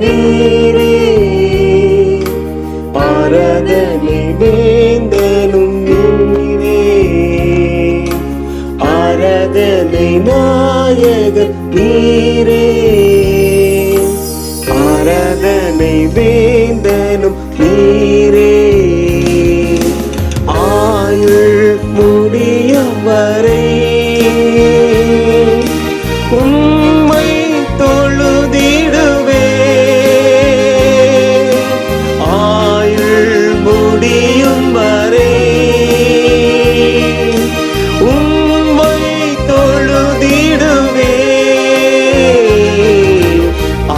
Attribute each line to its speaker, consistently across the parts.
Speaker 1: நீரே, ஆராதனை வேந்தனும் நீரே, ஆராதனை நாயகன் நீரே, ஆராதனை வேந்தனும் நீரே, ஆயுள் முடியும் வரை உம்மை தொழுதிடுவே, ஆயுள் முடியும் வரை உம்மை தொழுதிடுவே,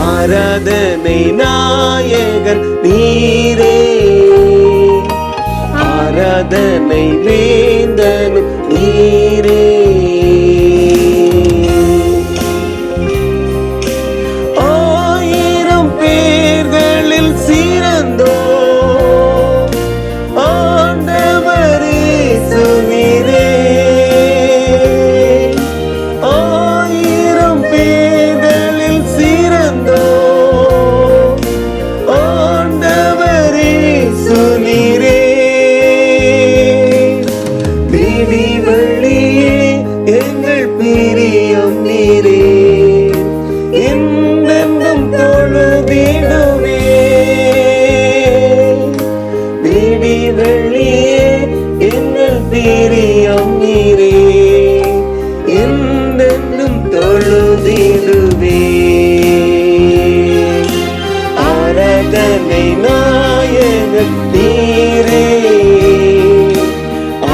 Speaker 1: ஆராதனை நாயகன் நீரே, ஆராதனை வேந்தனும் நீரே, ஆயிரம் பேர்களில் சிறந்தோ ஆண்டவரே சுவீரே, ஆயிரம் பேர்களில் சிறந்தோ ஆண்டவரே சுவீரே, விடி வழியே எங்கள் பிரியம் நீரே, என்னென்றும் தொழுதிடுவே, விடி வழியே எங்கள் பிரியம் நீரே, என்னென்றும் தொழுதிடுவே, ஆராதனை நாயகன் நீரே,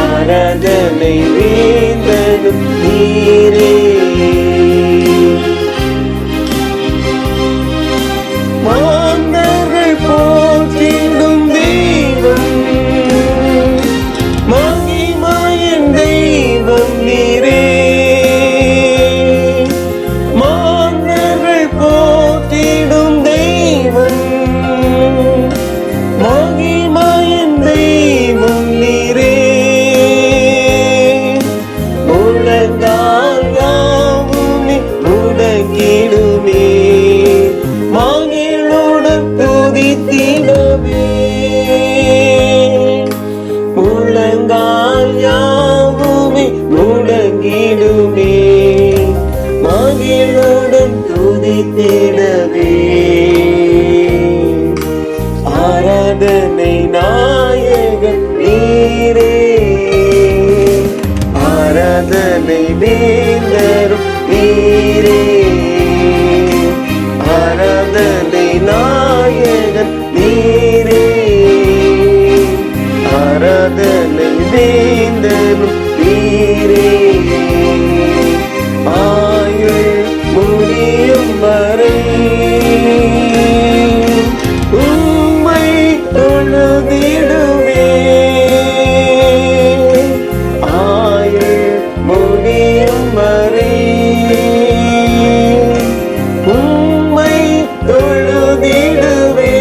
Speaker 1: ஆராதனை வேந்தனும் நீரே, மாந்தர்கள் போற்றிடும் தெய்வம், மகிமையின் தெய்வம் நீரே, மாந்தர்கள் போற்றிடும் தெய்வம், மகிமையின் தெய்வம் நீரே, முழங்கால் யாவுமே முடங்கிடுமே, மகிழுடன் துதித்திடவே, முழங்கால் யாவுமே முடங்கிடுமே, மகிழுடன் துதித்திடவே, ஆராதனை நாயகன் நீரே, ஆராதனை வேந்தரும் நீரே, ஆராதனை நாயகன் நீரே, ஆராதனை வேந்தரும் நீரே, ஆயுள் முடியும் வரை உம்மை தொழுதிடுவே, ஆயுள் முடியும் வரை உம்மை தொழுதிடுவே,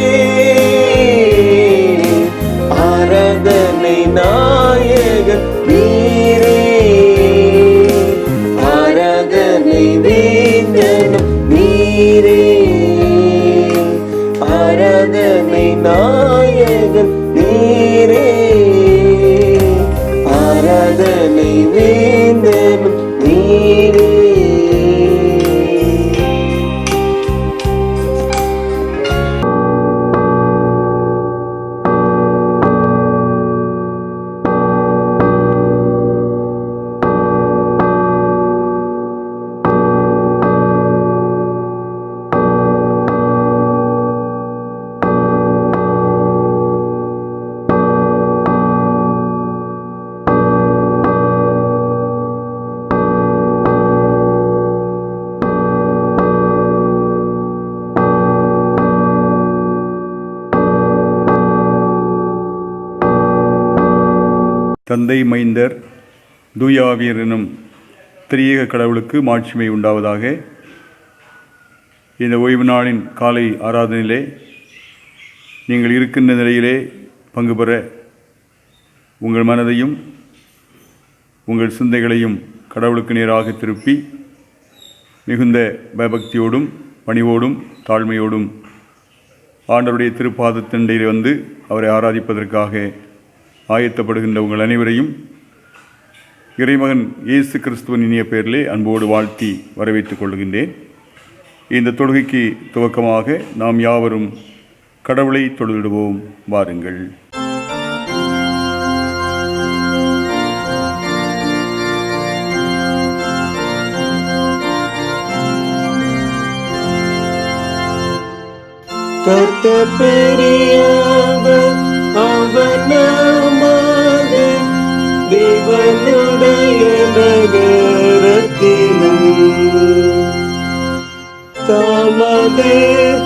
Speaker 1: ஆராதனை நாயகன் நீரே, ஆராதனை வேந்தனும் நீரே, ஆராதனை நாயகன் நீரே, ஆராதனை வேந்தனும் நீரே.
Speaker 2: தந்தை, மைந்தர், தூயாவியர் எனும் திரியேக கடவுளுக்கு மாட்சிமை உண்டாவதாக. இந்த ஓய்வு நாளின் காலை ஆராதனையிலே நீங்கள் இருக்கின்ற நிலையிலே பங்கு பெற உங்கள் மனதையும் உங்கள் சிந்தைகளையும் கடவுளுக்கு நேராக திருப்பி மிகுந்த பயபக்தியோடும் பணிவோடும் தாழ்மையோடும் ஆண்டவருடைய திருப்பாதத்தண்டையில் வந்து அவரை ஆராதிப்பதற்காக ஆயத்தப்படுகின்ற உங்கள் அனைவரையும் இறைமகன் இயேசு கிறிஸ்துவின் இனிய பெயரிலே அன்போடு வாழ்த்தி வரவேற்றுக் கொள்கின்றேன். இந்த தொழுகைக்கு துவக்கமாக நாம் யாவரும் கடவுளை தொழுதிடுவோம். வாருங்கள்.
Speaker 1: கர்த்தர் பெரியவர், அவர் நமது தேவனுடைய நகரத்திலும் தமது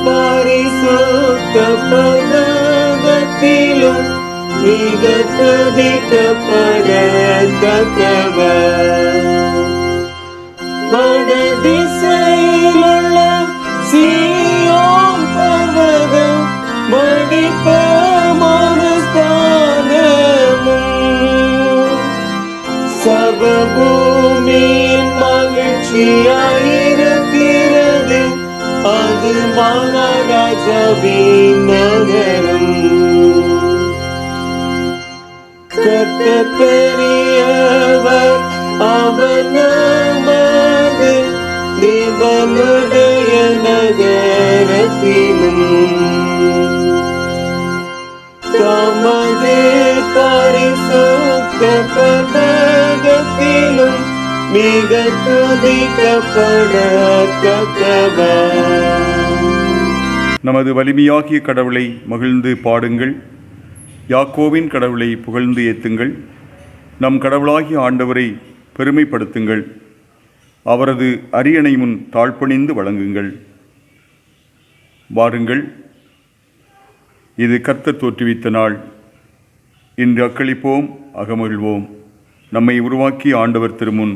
Speaker 1: பரிசுத்த பதத்திலும் மிக துதிக்கப்படத்தக்கவர். வடதிசையிலுள்ள சீயோன் பர்வதம் மடிப்பமான ஸ்தானமும் சர்வபூமியின் மகிழ்ச்சியாயிருக்கிறது. அது மகாராஜாவின் நகரம். கர்த்தர் பெரியவர், அவர் நமது தேவனுடைய நகரத்திலும் தமது பரிசுத்த பதத்திலும் மிக துதிக்கப்படத்தக்கவர்.
Speaker 2: நமது வலிமையாகிய கடவுளை மகிழ்ந்து பாடுங்கள். யாக்கோவின் கடவுளை புகழ்ந்து ஏத்துங்கள். நம் கடவுளாகிய ஆண்டவரை பெருமைப்படுத்துங்கள். அவரது அரியணை முன் தாழ்பணிந்து வழங்குங்கள். வாருங்கள், இது கர்த்தர் தோற்றுவித்த நாள். இன்று அக்களிப்போம், அகமகிழ்வோம். நம்மை உருவாக்கி ஆண்டவர் திருமுன்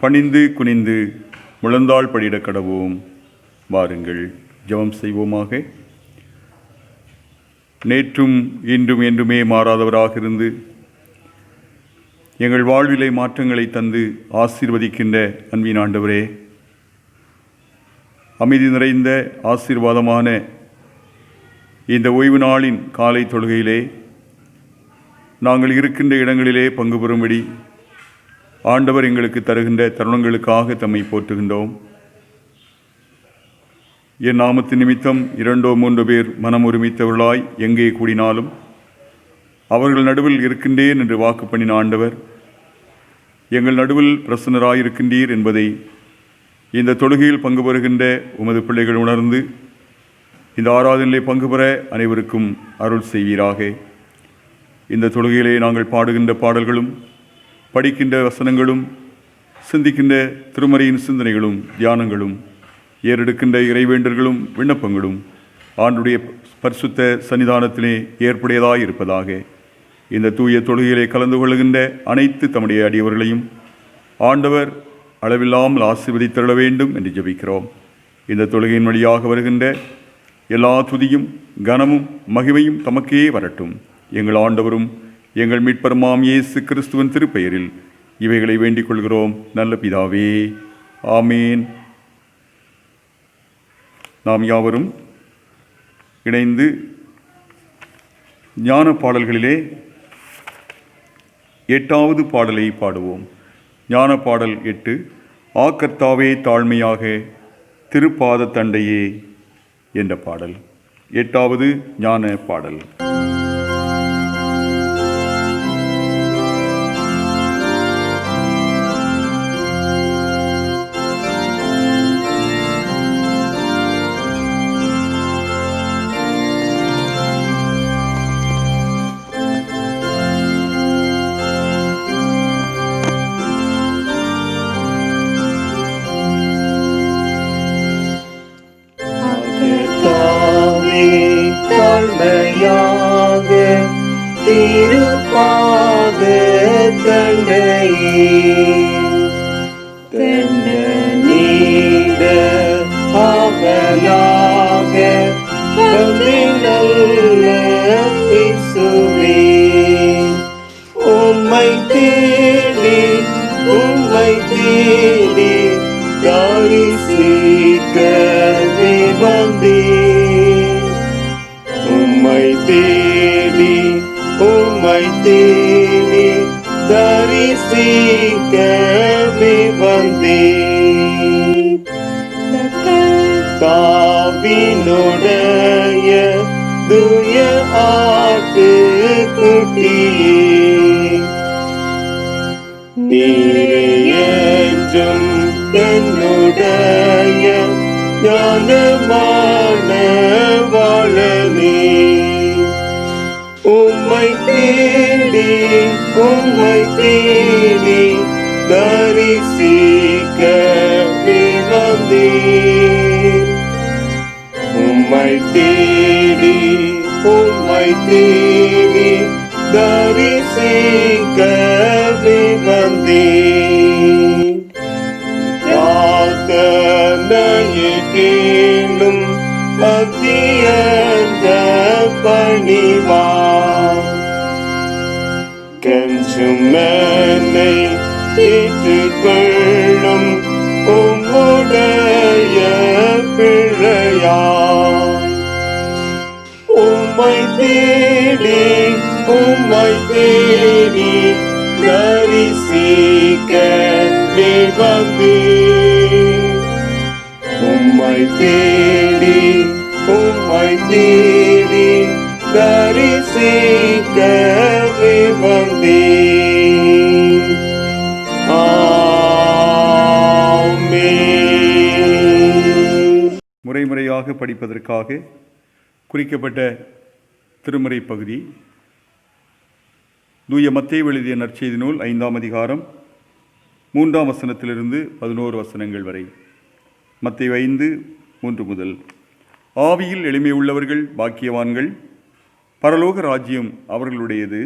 Speaker 2: பணிந்து குனிந்து முழந்தாள் படியிட கடவோம். வாருங்கள், ஜெபம் செய்வோமாக. நேற்றும் இன்றும் என்றுமே மாறாதவராக இருந்து எங்கள் வாழ்விலை மாற்றங்களை தந்து ஆசீர்வதிக்கின்ற அன்பின் ஆண்டவரே, அமைதி நிறைந்த ஆசீர்வாதமான இந்த ஓய்வு நாளின் காலை தொழுகையிலே நாங்கள் இருக்கின்ற இடங்களிலே பங்கு பெறும்படி ஆண்டவர் எங்களுக்கு தருகின்ற தருணங்களுக்காக தம்மை போற்றுகின்றோம். என் நாமத்தின் நிமித்தம் 2-3 பேர் மனம் ஒருமித்தவர்களாய் எங்கே கூடினாலும் அவர்கள் நடுவில் இருக்கின்றேன் என்று வாக்கு பண்ணின ஆண்டவர் எங்கள் நடுவில் பிரசன்னராயிருக்கின்றீர் என்பதை இந்த தொழுகையில் பங்கு பெறுகின்ற உமது பிள்ளைகள் உணர்ந்து இந்த ஆராதனையிலே பங்கு பெற அனைவருக்கும் அருள் செய்வீராக. இந்த தொழுகையிலே நாங்கள் பாடுகின்ற பாடல்களும் படிக்கின்ற வசனங்களும் சிந்திக்கின்ற திருமறையின் சிந்தனைகளும் தியானங்களும் ஏறெடுக்கின்ற இறைவேண்டர்களும் விண்ணப்பங்களும் ஆண்டுடைய பரிசுத்த சன்னிதானத்திலே ஏற்புடையதாய் இருப்பதாக. இந்த தூய தொழுகையிலே கலந்து கொள்கின்ற அனைத்து தம்முடைய அடியவர்களையும் ஆண்டவர் அளவில்லாமல் ஆசீர்வதித்தருள வேண்டும் என்று ஜெபிக்கிறோம். இந்த தொழுகையின் வழியாக வருகின்ற எல்லா துதியும் கனமும் மகிமையும் தமக்கே வரட்டும். எங்கள் ஆண்டவரும் எங்கள் மீட்பருமாம் இயேசு கிறிஸ்துவின் திருப்பெயரில் இவைகளை வேண்டிக் கொள்கிறோம் நல்ல பிதாவே, ஆமேன். நாம் யாவரும் இணைந்து ஞான பாடல்களிலே 8வது பாடலை பாடுவோம். ஞான பாடல் 8. ஆ கர்த்தாவே தாழ்மையாக திருப்பாத தண்டையே என்ற பாடல். 8வது ஞான பாடல்.
Speaker 1: தாழ்மையாக திருப்பாத தண்டையே நீட ஆவலாக தந்தை நல்ல இயேசுவே, உம்மை தேடி தரிசிக்கவே வந்தேன். தேடி தரிசிக்கவே வந்தேன். தாவினுடைய தூய ஆட்டுக்குட்டியே, நீரே என்றும் என்னுடைய ஞானமான வாழனே. உம்மை தேடி தரிசிக்கவே வந்தேன். உம்மை தேடி தரிசிக்கவே வந்தேன். யாத்தனையை கேளும் அத்தியந்த பணிவா, கெஞ்சும் என்னை ஏற்றுக்கொள்ளும் உம்முடைய பிள்ளையா. உம்மை தேடி தரிசிக்கவே வந்தேன். உம்மை தேடி தரிசிக்கவே வந்தேன். ஆமென்.
Speaker 2: முறைமுறையாக படிப்பதற்காக குறிக்கப்பட்ட திருமறை பகுதி தூய மத்தேயு எழுதிய நற்செய்தி நூல் 5ஆம் அதிகாரம் 3ஆம் வசனத்திலிருந்து 11 வசனங்கள் வரை. மத்தேயு 5:3 முதல். ஆவியில் எளிமை உள்ளவர்கள் பாக்கியவான்கள், பரலோக ராஜ்யம் அவர்களுடையது.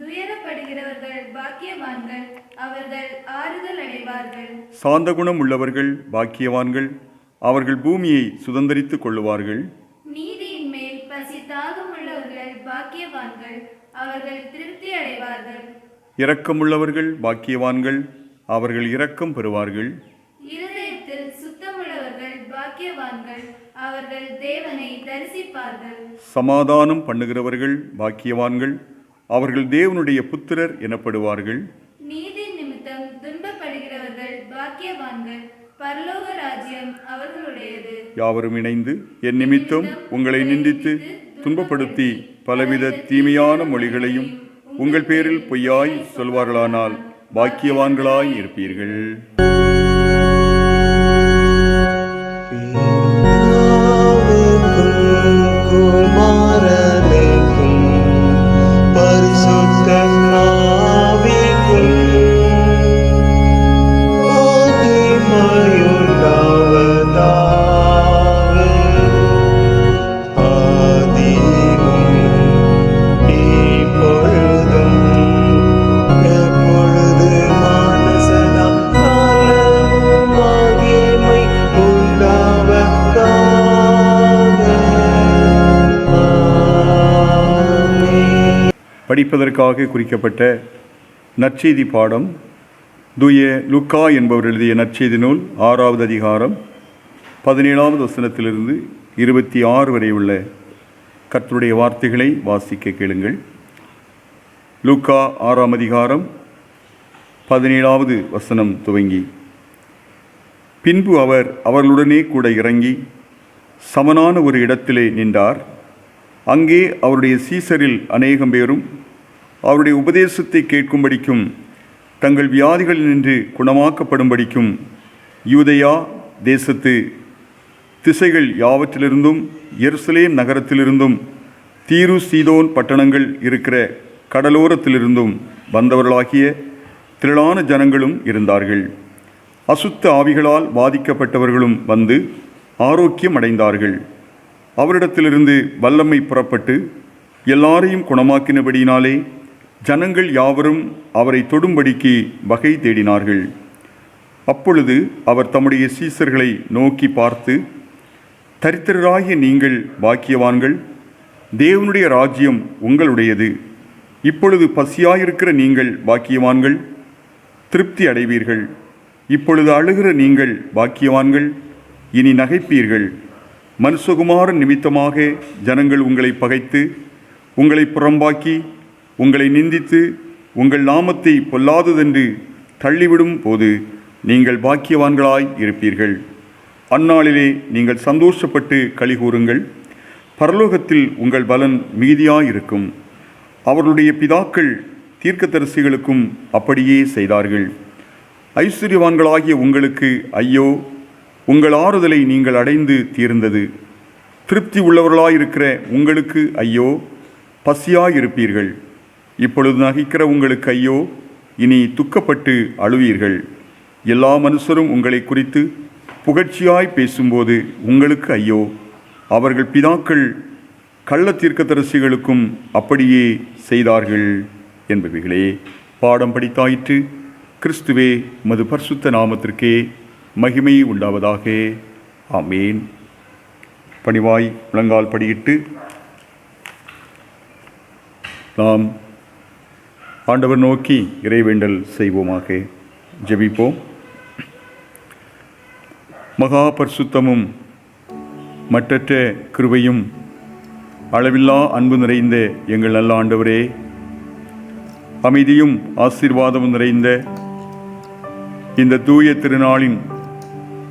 Speaker 3: துயரப்படுகிறவர்கள் பாக்கியவான்கள், அவர்கள் ஆறுதல் அடைவார்கள்.
Speaker 2: சாந்த குணம் உள்ளவர்கள் பாக்கியவான்கள், அவர்கள் பூமியை சுதந்தரித்துக் கொள்ளுவார்கள்.
Speaker 3: நீதியின் மேல் பசி தாகம் உள்ளவர்கள் பாக்கியவான்கள், அவர்கள் திருப்தி அடைவார்கள்.
Speaker 2: இரக்கமுள்ளவர்கள் பாக்கியவான்கள், அவர்கள் இரக்கம் பெறுவார்கள்.
Speaker 3: இருதயத்தில் சுத்தமுள்ளவர்கள் பாக்கியவான்கள், அவர்கள் தேவனை தரிசிப்பார்கள்.
Speaker 2: சமாதானம் பண்ணுகிறவர்கள் பாக்கியவான்கள், அவர்கள் தேவனுடைய புத்திரர் எனப்படுவார்கள்.
Speaker 3: நீதி நிமித்தம் துன்பப்படுகிறவர்கள் பாக்கியவான்கள், பரலோக ராஜ்யம் அவர்களுடையது.
Speaker 2: யாவரும் இணைந்து என் நிமித்தம் உங்களை நிந்தித்து துன்பப்படுத்தி பலவித தீமையான மொழிகளையும் உங்கள் பேரில் பொய்யாய் சொல்வார்களானால் பாக்கியவான்களாய் இருப்பீர்கள்.
Speaker 1: குமாரனுக்கும் பரிசுத்த ஆவிக்கும் மகிமையுண்டாவதாக, ஆதியிலும் இப்பொழுதும் எப்பொழுதுமான சதா காலமும் மகிமை உண்டாவதாக. ஆமென்.
Speaker 2: படிப்பதற்காக குறிக்கப்பட்ட நற்செய்தி பாடம் தூய லூக்கா என்பவர் எழுதிய நற்செய்தி நூல் 6ஆவது அதிகாரம் 17ஆவது வசனத்திலிருந்து 26 வரை உள்ள கர்த்தருடைய வார்த்தைகளை வாசிக்க கேளுங்கள். லூக்கா 6ஆம் அதிகாரம் 17ஆவது வசனம் துவங்கி. பின்பு அவர் அவர்களுடனே கூட இறங்கி சமனான ஒரு இடத்திலே நின்றார். அங்கே அவருடைய சீசரில் அநேகம் பேரும் அவருடைய உபதேசத்தை கேட்கும்படிக்கும் தங்கள் வியாதிகளினின்று குணமாக்கப்படும்படிக்கும் யூதேயா தேசத்து திசைகள் யாவற்றிலிருந்தும் எருசலேம் நகரத்திலிருந்தும் தீரு சீதோன் பட்டணங்கள் இருக்கிற கடலோரத்திலிருந்தும் வந்தவர்களாகிய திரளான ஜனங்களும் இருந்தார்கள். அசுத்த ஆவிகளால் பாதிக்கப்பட்டவர்களும் வந்து ஆரோக்கியம் அடைந்தார்கள். அவரிடத்திலிருந்து வல்லமை புறப்பட்டு எல்லாரையும் குணமாக்கினபடியினாலே ஜனங்கள் யாவரும் அவரை தொடும்படிக்கு வகை தேடினார்கள். அப்பொழுது அவர் தம்முடைய சீசர்களை நோக்கி பார்த்து, தரித்திரராகிய நீங்கள் பாக்கியவான்கள், தேவனுடைய ராஜ்யம் உங்களுடையது. இப்பொழுது பசியாயிருக்கிற நீங்கள் பாக்கியவான்கள், திருப்தி அடைவீர்கள். இப்பொழுது அழுகிற நீங்கள் பாக்கியவான்கள், இனி நகைப்பீர்கள். மனுஷகுமாரன் நிமித்தமாக ஜனங்கள் உங்களை பகைத்து உங்களை புறம்பாக்கி உங்களை நிந்தித்து உங்கள் நாமத்தை பொல்லாததென்று தள்ளிவிடும் போது நீங்கள் பாக்கியவான்களாய் இருப்பீர்கள். அந்நாளிலே நீங்கள் சந்தோஷப்பட்டு களிகூறுங்கள். பரலோகத்தில் உங்கள் பலன் மிகுதியாயிருக்கும். அவர்களுடைய பிதாக்கள் தீர்க்கதரிசிகளுக்கும் அப்படியே செய்தார்கள். ஐஸ்வர்யவான்களாகிய உங்களுக்கு ஐயோ, உங்கள் ஆறுதலை நீங்கள் அடைந்து தீர்ந்தது. திருப்தி உள்ளவர்களாயிருக்கிற உங்களுக்கு ஐயோ, பசியாயிருப்பீர்கள். இப்பொழுது நகைக்கிற உங்களுக்கு ஐயோ, இனி துக்கப்பட்டு அழுவீர்கள். எல்லா மனுஷரும் உங்களை குறித்து புகழ்ச்சியாய் பேசும்போது உங்களுக்கு ஐயோ, அவர்கள் பிதாக்கள் கள்ள தீர்க்கதரிசிகளுக்கும் அப்படியே செய்தார்கள் என்பவைகளே. பாடம் படித்தாயிற்று. கிறிஸ்துவே, உமது பரிசுத்த நாமத்திற்கே மகிமை உண்டாவதாக. ஆமேன். பணிவாய் முழங்கால் படியிட்டு நாம் ஆண்டவர் நோக்கி இறைவேண்டல் செய்வோமாக. ஜெபிப்போம். மகா பரிசுத்தமும் மற்றற்ற கிருபையும் அளவில்லா அன்பு நிறைந்த எங்கள் நல்ல ஆண்டவரே, அமைதியும் ஆசீர்வாதமும் நிறைந்த இந்த தூய திருநாளின்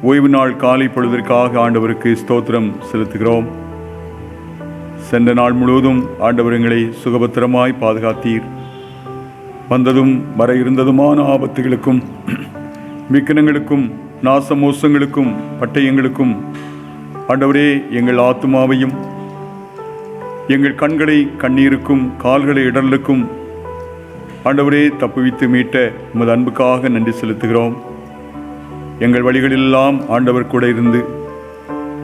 Speaker 2: ஓய்வு நாள் காலை பொழுதற்காக ஆண்டவருக்கு ஸ்தோத்திரம் செலுத்துகிறோம். சென்ற நாள் முழுவதும் ஆண்டவர் எங்களை சுகபத்திரமாய் பாதுகாத்தீர். வந்ததும் வர இருந்ததுமான ஆபத்துகளுக்கும் விக்கினங்களுக்கும் நாசமோசங்களுக்கும் பட்டயங்களுக்கும் ஆண்டவரே எங்கள் ஆத்துமாவையும் எங்கள் கண்களை கண்ணீருக்கும் கால்களை இடர்களுக்கும் ஆண்டவரே தப்புவித்து மீட்ட உமது அன்புக்காக நன்றி செலுத்துகிறோம். எங்கள் வழிகளெல்லாம் ஆண்டவர் கூட இருந்து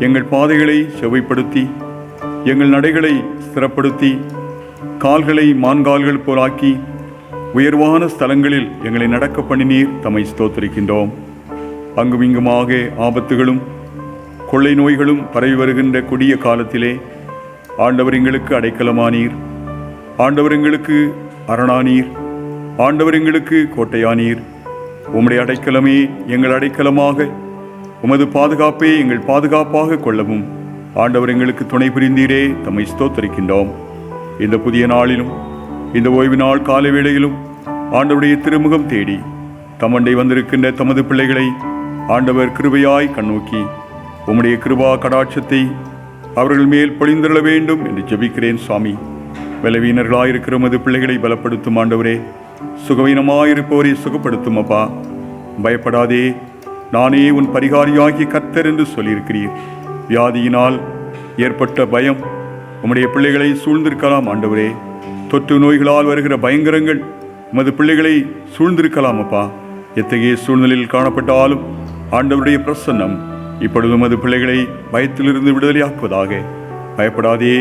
Speaker 2: எங்கள் பாதைகளை செவ்வைப்படுத்தி எங்கள் நடைகளை ஸ்திரப்படுத்தி கால்களை மான்கால்கள் போலாக்கி உயர்வான ஸ்தலங்களில் எங்களை நடக்க பண்ணினீர். தம்மை ஸ்தோத்திரிக்கின்றோம். அங்குமிங்குமாக ஆபத்துகளும் கொள்ளை நோய்களும் பரவி வருகின்ற கொடிய காலத்திலே ஆண்டவர் எங்களுக்கு அடைக்கலமானீர். ஆண்டவர் எங்களுக்கு அரணானீர். ஆண்டவர் எங்களுக்கு கோட்டையானீர். உம்முடைய அடைக்கலமே எங்கள் அடைக்கலமாக, உமது பாதுகாப்பே எங்கள் பாதுகாப்பாக கொள்ளவும் ஆண்டவர் எங்களுக்கு துணை புரிந்தீரே. தம்மை ஸ்தோத்திரிக்கின்றோம். இந்த புதிய நாளிலும் இந்த ஓய்வு நாள் காலை வேளையிலும் ஆண்டவருடைய திருமுகம் தேடி தமண்டை வந்திருக்கின்ற தமது பிள்ளைகளை ஆண்டவர் கிருபையாய் கண்ணோக்கி உம்முடைய கிருபா கடாட்சத்தை அவர்கள் மேல் பொழிந்தருள வேண்டும் என்று ஜெபிக்கிறேன். சுவாமி, பலவீனர்களாயிருக்கிற உமது பிள்ளைகளை பலப்படுத்தும் ஆண்டவரே. சுகவீனமாயிருப்பவரை சுகப்படுத்தும் அப்பா. பயப்படாதே, நானே உன் பரிகாரியாகிய கர்த்தர் என்று சொல்லியிருக்கிறீர். வியாதியினால் ஏற்பட்ட பயம் உம்முடைய பிள்ளைகளை சூழ்ந்திருக்கலாம் ஆண்டவரே. தொற்று நோய்களால் வருகிற பயங்கரங்கள் உமது பிள்ளைகளை சூழ்ந்திருக்கலாம் அப்பா. எத்தகைய சூழ்நிலையில் காணப்பட்டாலும் ஆண்டவருடைய பிரசன்னம் இப்பொழுது உமது பிள்ளைகளை பயத்திலிருந்து விடுதலையாக்குவதாக. பயப்படாதே,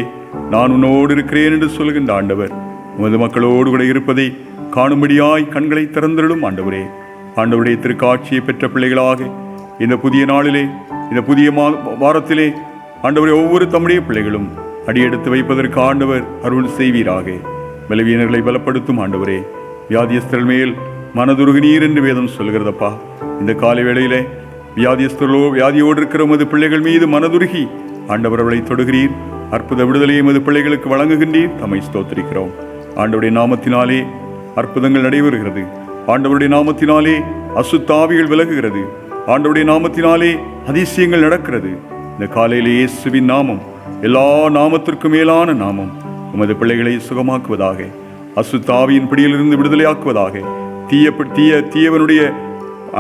Speaker 2: நான் உன்னோடு இருக்கிறேன் என்று சொல்கின்ற ஆண்டவர் உமது மக்களோடு கூட இருப்பதை காணும்படியாய் கண்களை திறந்திடும் ஆண்டவரே. ஆண்டவருடைய திருக்காட்சியை பெற்ற பிள்ளைகளாக இந்த புதிய நாளிலே, இந்த புதிய வாரத்திலே ஆண்டவரே ஒவ்வொரு தம்முடைய பிள்ளைகளும் அடியெடுத்து வைப்பதற்கு ஆண்டவர் அருள் செய்வீராக. பலவீனர்களை பலப்படுத்தும் ஆண்டவரே. வியாதியஸ்தர்கள் மேல் மனதுருகினீர் என்று வேதம் சொல்கிறதப்பா. இந்த காலை வேளையிலே வியாதியோடு இருக்கிற உமது பிள்ளைகள் மீது மனதுருகி ஆண்டவர் அவளை தொடுகிறீர். அற்புத விடுதலையை உமது பிள்ளைகளுக்கு வழங்குகின்றீர். தம்மை ஸ்தோத்திரிக்கிறோம். ஆண்டவருடைய நாமத்தினாலே அற்புதங்கள் நடைபெறுகிறது. ஆண்டவருடைய நாமத்தினாலே அசுத்தாவிகள் விலகுகிறது. ஆண்டவருடைய நாமத்தினாலே அதிசயங்கள் நடக்கிறது. இந்த காலையிலே இயேசுவின் நாமம் எல்லா நாமத்திற்கும் மேலான நாமம் உமது பிள்ளைகளை சுகமாக்குவதாக, அசுத்தாவியின் பிடியிலிருந்து விடுதலையாக்குவதாக, தீயவனுடைய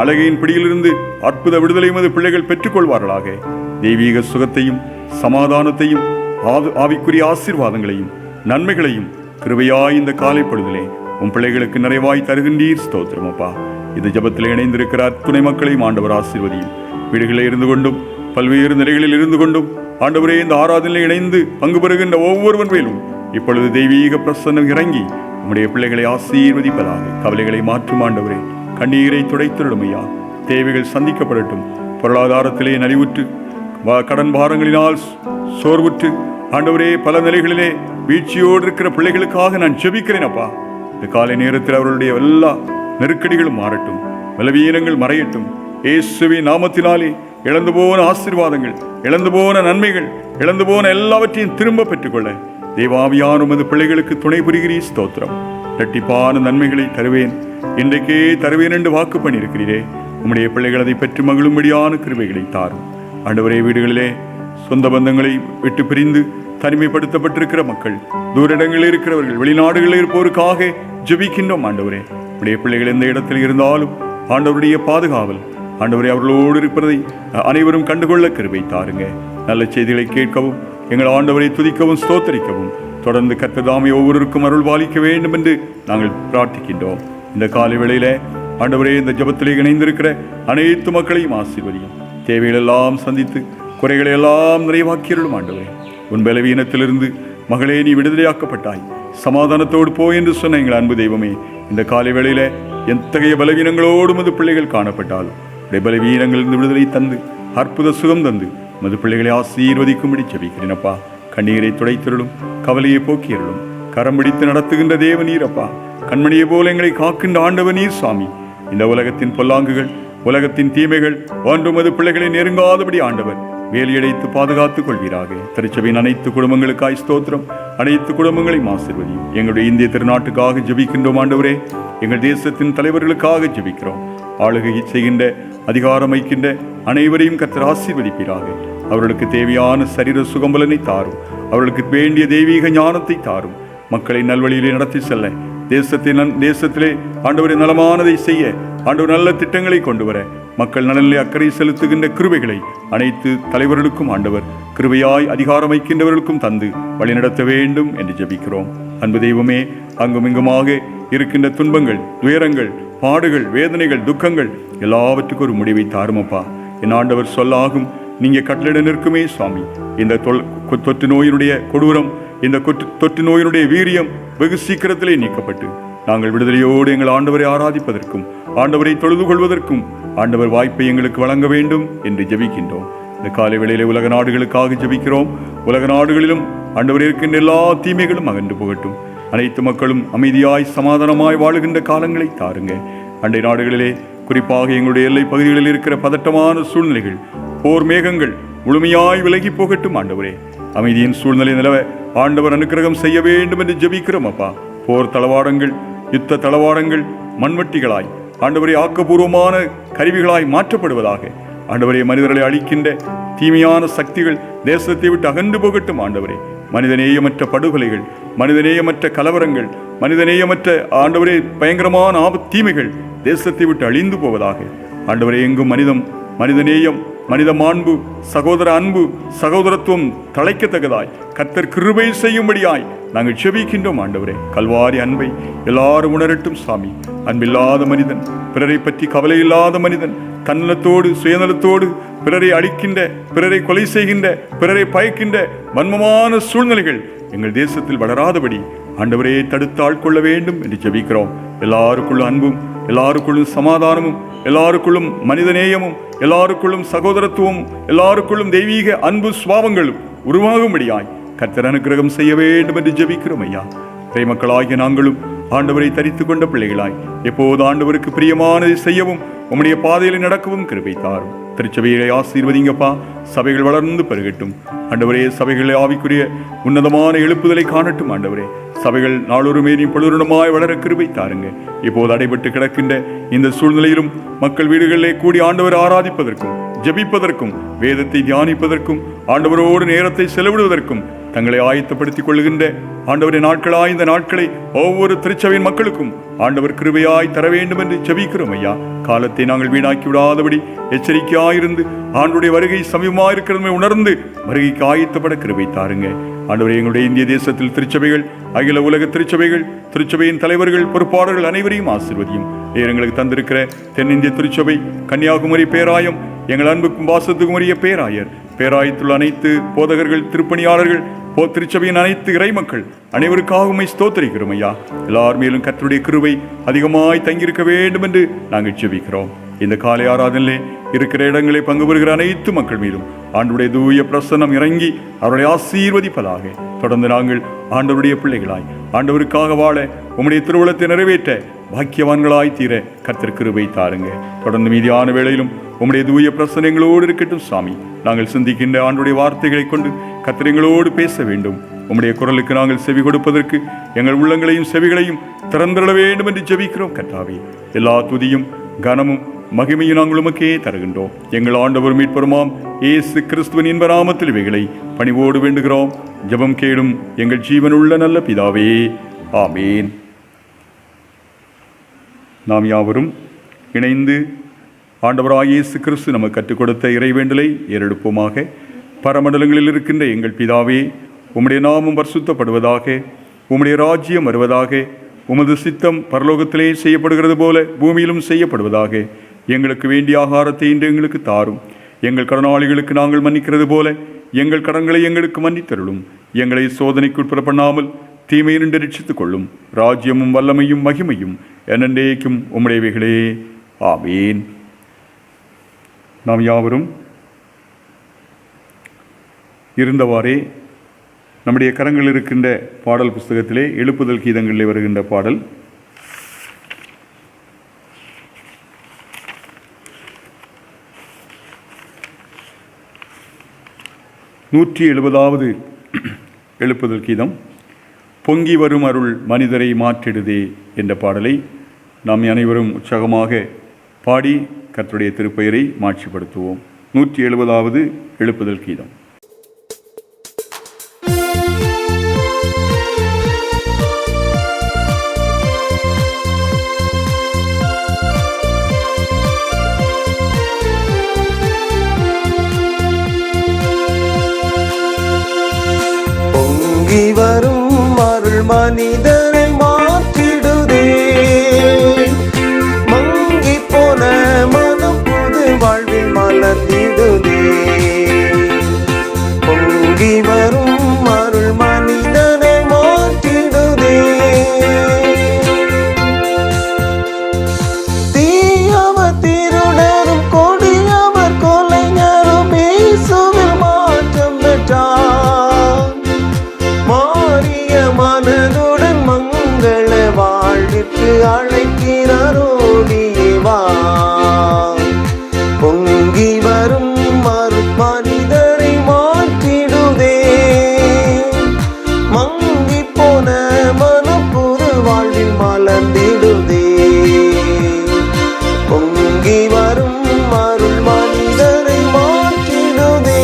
Speaker 2: அழகையின் பிடியிலிருந்து அற்புத விடுதலை உமது பிள்ளைகள் பெற்றுக்கொள்வார்களாக. தெய்வீக சுகத்தையும் சமாதானத்தையும் ஆவிக்குரிய ஆசீர்வாதங்களையும் நன்மைகளையும் கிருபையாய் இந்த காலை பொழுதிலே உன் பிள்ளைகளுக்கு நிறைவாய் தருகின்றீர். ஸ்தோத்திரம் அப்பா. இந்த ஜபத்தில் இணைந்திருக்கிற துணை மக்களையும் ஆண்டவர் ஆசீர்வதியும். வீடுகளில் இருந்து கொண்டும் பல்வேறு நிலைகளில் இருந்து கொண்டும் ஆண்டவரே இந்த ஆராதனையில் இணைந்து பங்கு பெறுகின்ற ஒவ்வொருவன் மேலும் இப்பொழுது தெய்வீக பிரசன்னம் இறங்கி உம்முடைய பிள்ளைகளை ஆசீர்வதிப்பதாக. கவலைகளை மாற்றும் ஆண்டவரே. கண்ணீரை துடைத்திடுமையா. தேவைகள் சந்திக்கப்படட்டும். பொருளாதாரத்திலே நலிவுற்று கடன் பாரங்களினால் சோர்வுற்று ஆண்டவரே பல நிலைகளிலே வீழ்ச்சியோடு இருக்கிற பிள்ளைகளுக்காக நான் ஜெபிக்கிறேன் அப்பா. இந்த காலை நேரத்தில் அவர்களுடைய எல்லா நெருக்கடிகளும் மாறட்டும். பலவீனங்கள் மறையட்டும். இயேசுவின் நாமத்தினாலே இழந்து போன ஆசீர்வாதங்கள், இழந்து போன நன்மைகள், இழந்து போன எல்லாவற்றையும் திரும்ப பெற்றுக்கொள்ள தேவாவியான உமது பிள்ளைகளுக்கு துணை புரிகிறீர். ஸ்தோத்திரம். இரட்டிப்பான நன்மைகளை தருவேன், இன்றைக்கே தருவேன் என்று வாக்கு பண்ணியிருக்கிறீரே. உம்முடைய பிள்ளைகள் அதை பெற்று மகிழும்படியான கிருபைகளை தாரும். ஆண்டவரே, வீடுகளிலே சொந்த பந்தங்களை விட்டு பிரிந்து தனிமைப்படுத்தப்பட்டிருக்கிற மக்கள், தூர இடங்களில் இருக்கிறவர்கள், வெளிநாடுகளில் இருப்போருக்காக ஜெபிக்கின்றோம். ஆண்டவரே, உடைய பிள்ளைகள் எந்த இடத்தில் இருந்தாலும் ஆண்டவருடைய பாதுகாவல், ஆண்டவரே, அவர்களோடு இருப்பதை அனைவரும் கண்டுகொள்ள கிருபை தாருங்க. நல்ல செய்திகளை கேட்கவும், எங்கள் ஆண்டவரை துதிக்கவும் ஸ்தோத்தரிக்கவும் தொடர்ந்து கர்த்தர் தாமே ஒவ்வொருவருக்கும் அருள் பாலிக்க வேண்டும் என்று நாங்கள் பிரார்த்திக்கின்றோம். இந்த காலை வேளையில ஆண்டவரே, இந்த ஜெபத்திலே இணைந்திருக்கிற அனைத்து மக்களையும் ஆசீர்வதியும். தேவைகளெல்லாம் சந்தித்து குறைகளை எல்லாம் நிறைவாக்கியருளும். ஆண்டவரே, உன் பலவீனத்திலிருந்து மகளே நீ விடுதலையாக்கப்பட்டாய், சமாதானத்தோடு போய் என்று சொன்ன எங்கள் அன்பு தெய்வமே, இந்த காலை வேளையில எத்தகைய பலவீனங்களோடு மது பிள்ளைகள் காணப்பட்டாலும் உடைய பலவீனங்களிலிருந்து விடுதலை தந்து அற்புத சுகம் தந்து மது பிள்ளைகளை ஆசீர்வதிக்கும்படி ஜெபிக்கிறேனப்பா. கண்ணீரை துடைத்திருளும், கவலையை போக்கியருளும். கரம் பிடித்து நடத்துகின்ற தேவ நீரப்பா, கண்மணியை போல எங்களை காக்கின்ற ஆண்டவ நீர் சுவாமி. இந்த உலகத்தின் பொல்லாங்குகள், உலகத்தின் தீமைகள் ஒன்றும் மது பிள்ளைகளை நெருங்காதபடி ஆண்டவர் வேலியடைத்து பாதுகாத்துக் கொள்வீராக. திருச்சபையின் அனைத்து குடும்பங்களுக்காய் ஸ்தோத்திரம். அனைத்து குடும்பங்களையும் ஆசீர்வதியும். எங்களுடைய இந்திய திருநாட்டுக்காக ஜெபிக்கின்றோம். ஆண்டவரே, எங்கள் தேசத்தின் தலைவர்களுக்காக ஜெபிக்கிறோம். ஆளுகை செய்கின்ற, அதிகாரம் வைக்கின்ற அனைவரையும் கர்த்தர் ஆசீர்வதிப்பீராக. அவர்களுக்கு தேவையான சரீர சுகம்பலனை தாரும். அவர்களுக்கு வேண்டிய தெய்வீக ஞானத்தை தாரும். மக்களை நல்வழியிலே நடத்தி செல்ல, தேசத்திலே ஆண்டவரை நலமானதை செய்ய, ஆண்டவர் நல்ல திட்டங்களை கொண்டு வர, மக்கள் நலனிலே அக்கறை செலுத்துகின்ற கிருபைகளை அனைத்து தலைவர்களுக்கும் ஆண்டவர் கிருபையாய் அதிகாரம் வைக்கின்றவர்களுக்கும் தந்து வழிநடத்த வேண்டும் என்று ஜெபிக்கிறோம். அன்பு தெய்வமே, அங்கும் இங்குமாக இருக்கின்ற துன்பங்கள், துயரங்கள், பாடுகள், வேதனைகள், துக்கங்கள் எல்லாவற்றுக்கும் ஒரு முடிவை தாருமப்பா. என் ஆண்டவர் சொல்லாகும் நீங்க கட்டளிட நிற்குமே சுவாமி. இந்த தொற்று நோயினுடைய கொடூரம், இந்த தொற்று நோயினுடைய வீரியம் வெகு சீக்கிரத்திலே நீக்கப்பட்டு நாங்கள் விடுதலையோடு எங்கள் ஆண்டவரை ஆராதிப்பதற்கும், ஆண்டவரை தொழுது கொள்வதற்கும் ஆண்டவர் வாய்ப்பை எங்களுக்கு வழங்க வேண்டும் என்று ஜெபிக்கின்றோம். இந்த காலை வேளையிலே உலக நாடுகளுக்காக ஜெபிக்கிறோம். உலக நாடுகளிலும் ஆண்டவர் இருக்கின்ற எல்லா தீமைகளும் அகன்று போகட்டும். அனைத்து மக்களும் அமைதியாய் சமாதானமாய் வாழுகின்ற காலங்களை தாருங்க. அண்டை நாடுகளிலே, குறிப்பாக எங்களுடைய எல்லை பகுதிகளில் இருக்கிற பதட்டமான சூழ்நிலைகள், போர் மேகங்கள் முழுமையாய் விலகி போகட்டும். ஆண்டவரே, அமைதியின் சூழ்நிலை நிலவ ஆண்டவர் அனுக்கிரகம் செய்ய வேண்டும் என்று ஜெபிக்கிறோம் அப்பா. போர் தளவாடங்கள், யுத்த தளவாடங்கள் மண்வெட்டிகளாய் ஆண்டவரே ஆக்கப்பூர்வமான கருவிகளாய் மாற்றப்படுவதாக. ஆண்டவரே, மனிதர்களை அழிக்கின்ற தீமையான சக்திகள் தேசத்தை விட்டு அகன்று போகட்டும். ஆண்டவரே, மனிதநேயமற்ற படுகொலைகள், மனிதநேயமற்ற கலவரங்கள், மனிதநேயமற்ற ஆண்டவரே பயங்கரமான தீமைகள் தேசத்தை விட்டு அழிந்து போவதாக. ஆண்டவரே, எங்கும் மனிதநேயம், மனித மாண்பு, சகோதர அன்பு, சகோதரத்துவம் தழைக்கத்தக்கதாய் கர்த்தர் கிருபை செய்யும்படியாய் நாங்கள் செபிக்கின்றோம். ஆண்டவரே, கல்வாரி அன்பை எல்லாரும் உணரட்டும் சாமி. அன்பில்லாத மனிதன், பிறரை பற்றி கவலை இல்லாத மனிதன், தன்னலத்தோடு சுயநலத்தோடு பிறரை அழிக்கின்ற, பிறரை கொலை செய்கின்ற, பிறரை பயக்கின்ற வன்மமான சூழ்நிலைகள் எங்கள் தேசத்தில் வளராதபடி ஆண்டவரே தடுத்து ஆட்கொள்ள வேண்டும் என்று ஜெபிக்கிறோம். எல்லாருக்குள்ளும் அன்பும், எல்லாருக்குள்ளும் சமாதானமும், எல்லாருக்குள்ளும் மனிதநேயமும், எல்லாருக்குள்ளும் சகோதரத்துவம், எல்லாருக்குள்ளும் தெய்வீக அன்பு சுபாவங்களும் உருவாகும்படியாய் கர்த்தர் அனுக்கிரகம் செய்ய வேண்டும் என்று ஜெபிக்கிறோம் ஐயா. மக்களாகிய நாங்களும் ஆண்டவரை தரித்து கொண்ட பிள்ளைகளாய் எப்போது ஆண்டவருக்கு பிரியமானதை செய்யவும் உம்முடைய பாதையில் நடக்கவும் கிருபை தாரும். திருச்சபையை ஆசீர்வதிங்கப்பா. சபைகள் வளர்ந்து பெருகட்டும். ஆண்டவரே, சபைகளை ஆவிக்குரிய உன்னதமான எழுப்புதலை காணட்டும். ஆண்டவரே, சபைகள் நாளொரு மேலும் பொழுதுமாய் வளர கிருபை தாருங்க. இப்போது அடைபட்டு கிடக்கின்ற இந்த சூழ்நிலையிலும் மக்கள் வீடுகளிலே கூடி ஆண்டவர் ஆராதிப்பதற்கும், ஜெபிப்பதற்கும், வேதத்தை தியானிப்பதற்கும், ஆண்டவரோடு நேரத்தை செலவிடுவதற்கும் தங்களை ஆயத்தப்படுத்திக் கொள்கின்ற ஆண்டவரின் நாட்களாய் இந்த நாட்களை ஒவ்வொரு திருச்சபையின் மக்களுக்கும் ஆண்டவர் கிருபையாய் தர வேண்டும் என்று ஜெபிக்கிறோம் ஐயா. காலத்தை நாங்கள் வீணாக்கி விடாதபடி எச்சரிக்கையாயிருந்து ஆண்டுடைய வருகை சமீபமாயிருக்கிறதை உணர்ந்து வருகைக்கு ஆயத்தப்பட கிருபை தாருங்க. ஆண்டவரே, எங்களுடைய இந்திய தேசத்தில் திருச்சபைகள், அகில உலக திருச்சபைகள், திருச்சபையின் தலைவர்கள், பொறுப்பாளர்கள் அனைவரையும் ஆசீர்வதியும். எங்களுக்கு தந்திருக்கிற தென்னிந்திய திருச்சபை, கன்னியாகுமரி பேராயம், எங்கள் அன்புக்கும் வாசத்துக்கும் உரிய பேராயர், பேராயத்துள்ள அனைத்து போதகர்கள், திருப்பணியாளர்கள், திருச்சபையின் அனைத்து இறை மக்கள் அனைவருக்காக ஸ்தோத்திரிக்கிறோம் ஐயா. எல்லார் மேலும் கர்த்தருடைய கிருபை அதிகமாய் தங்கியிருக்க வேண்டும் என்று நாங்கள் ஜெபிக்கிறோம். இந்த காலை ஆராதனையிலே இருக்கிற இடங்களை பங்கு பெறுகிற அனைத்து மக்கள் மீதும் ஆண்டவருடைய தூய பிரசன்னம் இறங்கி அவர்களை ஆசீர்வதிப்பதாக. தொடர்ந்து நாங்கள் ஆண்டவருடைய பிள்ளைகளாய் ஆண்டவருக்காக வாழ, உம்முடைய திருவுளத்தை நிறைவேற்ற பாக்கியவான்களாய் தீர கர்த்தர் கிருபை தாருங்க. தொடர்ந்து மீதியான வேளையிலும் உம்முடைய தூய பிரசன்னங்களோடு இருக்கட்டும் சாமி. நாங்கள் சிந்திக்கின்ற ஆண்டுடைய வார்த்தைகளை கொண்டு கர்த்தர் எங்களோடு பேச வேண்டும். உம்முடைய குரலுக்கு நாங்கள் செவி கொடுப்பதற்கு எங்கள் உள்ளங்களையும் செவிகளையும் திறந்திட வேண்டும் என்று ஜெபிக்கிறோம் கர்த்தாவே. எல்லா துதியும் கனமும் மகிமையும் நாங்கள் உமக்கே தருகின்றோம். எங்கள் ஆண்டவர் மீட்பருமாம் இயேசு கிறிஸ்துவின் இன்ப நாமத்தில் இவைகளை பணிவோடு வேண்டுகிறோம். ஜெபம் கேளும் எங்கள் ஜீவனுள்ள நல்ல பிதாவே, ஆமேன். நாம் யாவரும் இணைந்து ஆண்டவராகிய இயேசு கிறிஸ்து நமக்கு கற்றுக் கொடுத்த இறைவேண்டலை ஏறெடுப்போமாக. பரமண்டலங்களில் இருக்கின்ற எங்கள் பிதாவே, உம்முடைய நாமம் பரிசுத்தப்படுவதாக, உம்முடைய ராஜ்யம் வருவதாக, உமது சித்தம் பரலோகத்திலே செய்யப்படுகிறது போல பூமியிலும் செய்யப்படுவதாக. எங்களுக்கு வேண்டிய ஆகாரத்தை இன்று எங்களுக்கு தாரும். எங்கள் கடனாளிகளுக்கு நாங்கள் மன்னிக்கிறது போல எங்கள் கடன்களை எங்களுக்கு மன்னித்தருளும். எங்களை சோதனைக்கு உட்பட பண்ணாமல் தீமையினின்று ரட்சித்துக் கொள்ளும். ராஜ்யமும் வல்லமையும் மகிமையும் என்னென்றைக்கும் உம்முடையவைகளே, ஆமேன். நாம் யாவரும் இருந்தவாறே நம்முடைய கரங்களில் இருக்கின்ற பாடல் புஸ்தகத்திலே எழுப்புதல் கீதங்களிலே வருகின்ற பாடல் 170வது எழுப்புதல் கீதம், பொங்கி வரும் அருள் மனிதரை மாற்றிடுதே என்ற பாடலை நாம் அனைவரும் உற்சாகமாக பாடி கர்த்தருடைய திருப்பெயரை மாட்சிப்படுத்துவோம். 170வது எழுப்புதல் கீதம்.
Speaker 1: பொங்கி வரும் அருள் மனிதரை மாற்றிடுதே, மங்கி போன மனம் புது வாழ்வில் மலர்ந்திடுதே. பொங்கி வரும் அருள் மனிதனை மாற்றிடுதே, தீயவர் திருடரும் கொடியவர் கொலைஞரும் இயேசுவில் மாற்றம் பெற்றார். மாறிய மனதுடன் மங்கள வாழ்விற்கு அழைக்கிறார், ஓடியே வா. பொங்கி வரும் அருள் மனிதரை மாற்றிடுதே, மங்கி போன மனம் புது வாழ்வில் மலர்ந்திடுதே. பொங்கி வரும் அருள் மனிதரை மாற்றிடுதே.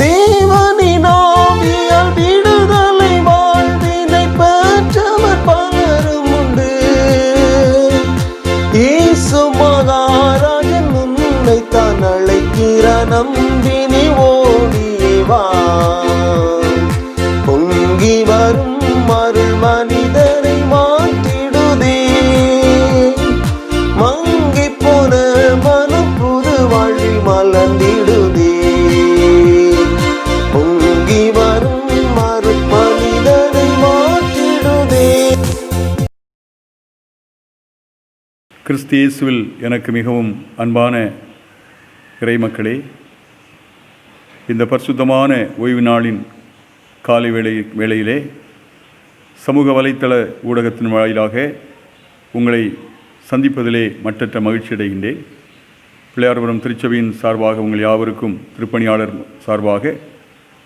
Speaker 1: தேவனின் ஆவியால் விடுதலை வாழ்வினை பெற்றவர் பலரும் உண்டு. இயேசு மகாராஜன் உன்னை தான் அழைக்கிறார், நம்பினி ஓடியே வா. பொங்கி வரும் அருள் மனிதரை மாற்றிடுதே, மங்கி போன மனம் புது வாழ்வில் மலர்ந்திடுதே. பொங்கி வரும் அருள் மனிதரை மாற்றிடுதே.
Speaker 2: கிறிஸ்து இயேசுவில் எனக்கு மிகவும் அன்பான இறைமக்களே, இந்த பரிசுத்தமான ஓய்வு நாளின் காலை வேளையிலே சமூக வலைத்தள ஊடகத்தின் வாயிலாக உங்களை சந்திப்பதிலே மற்றற்ற மகிழ்ச்சி அடைகின்றேன். பிள்ளையார்புரம் திருச்சபையின் சார்பாக உங்கள் யாவருக்கும் திருப்பணியாளர் சார்பாக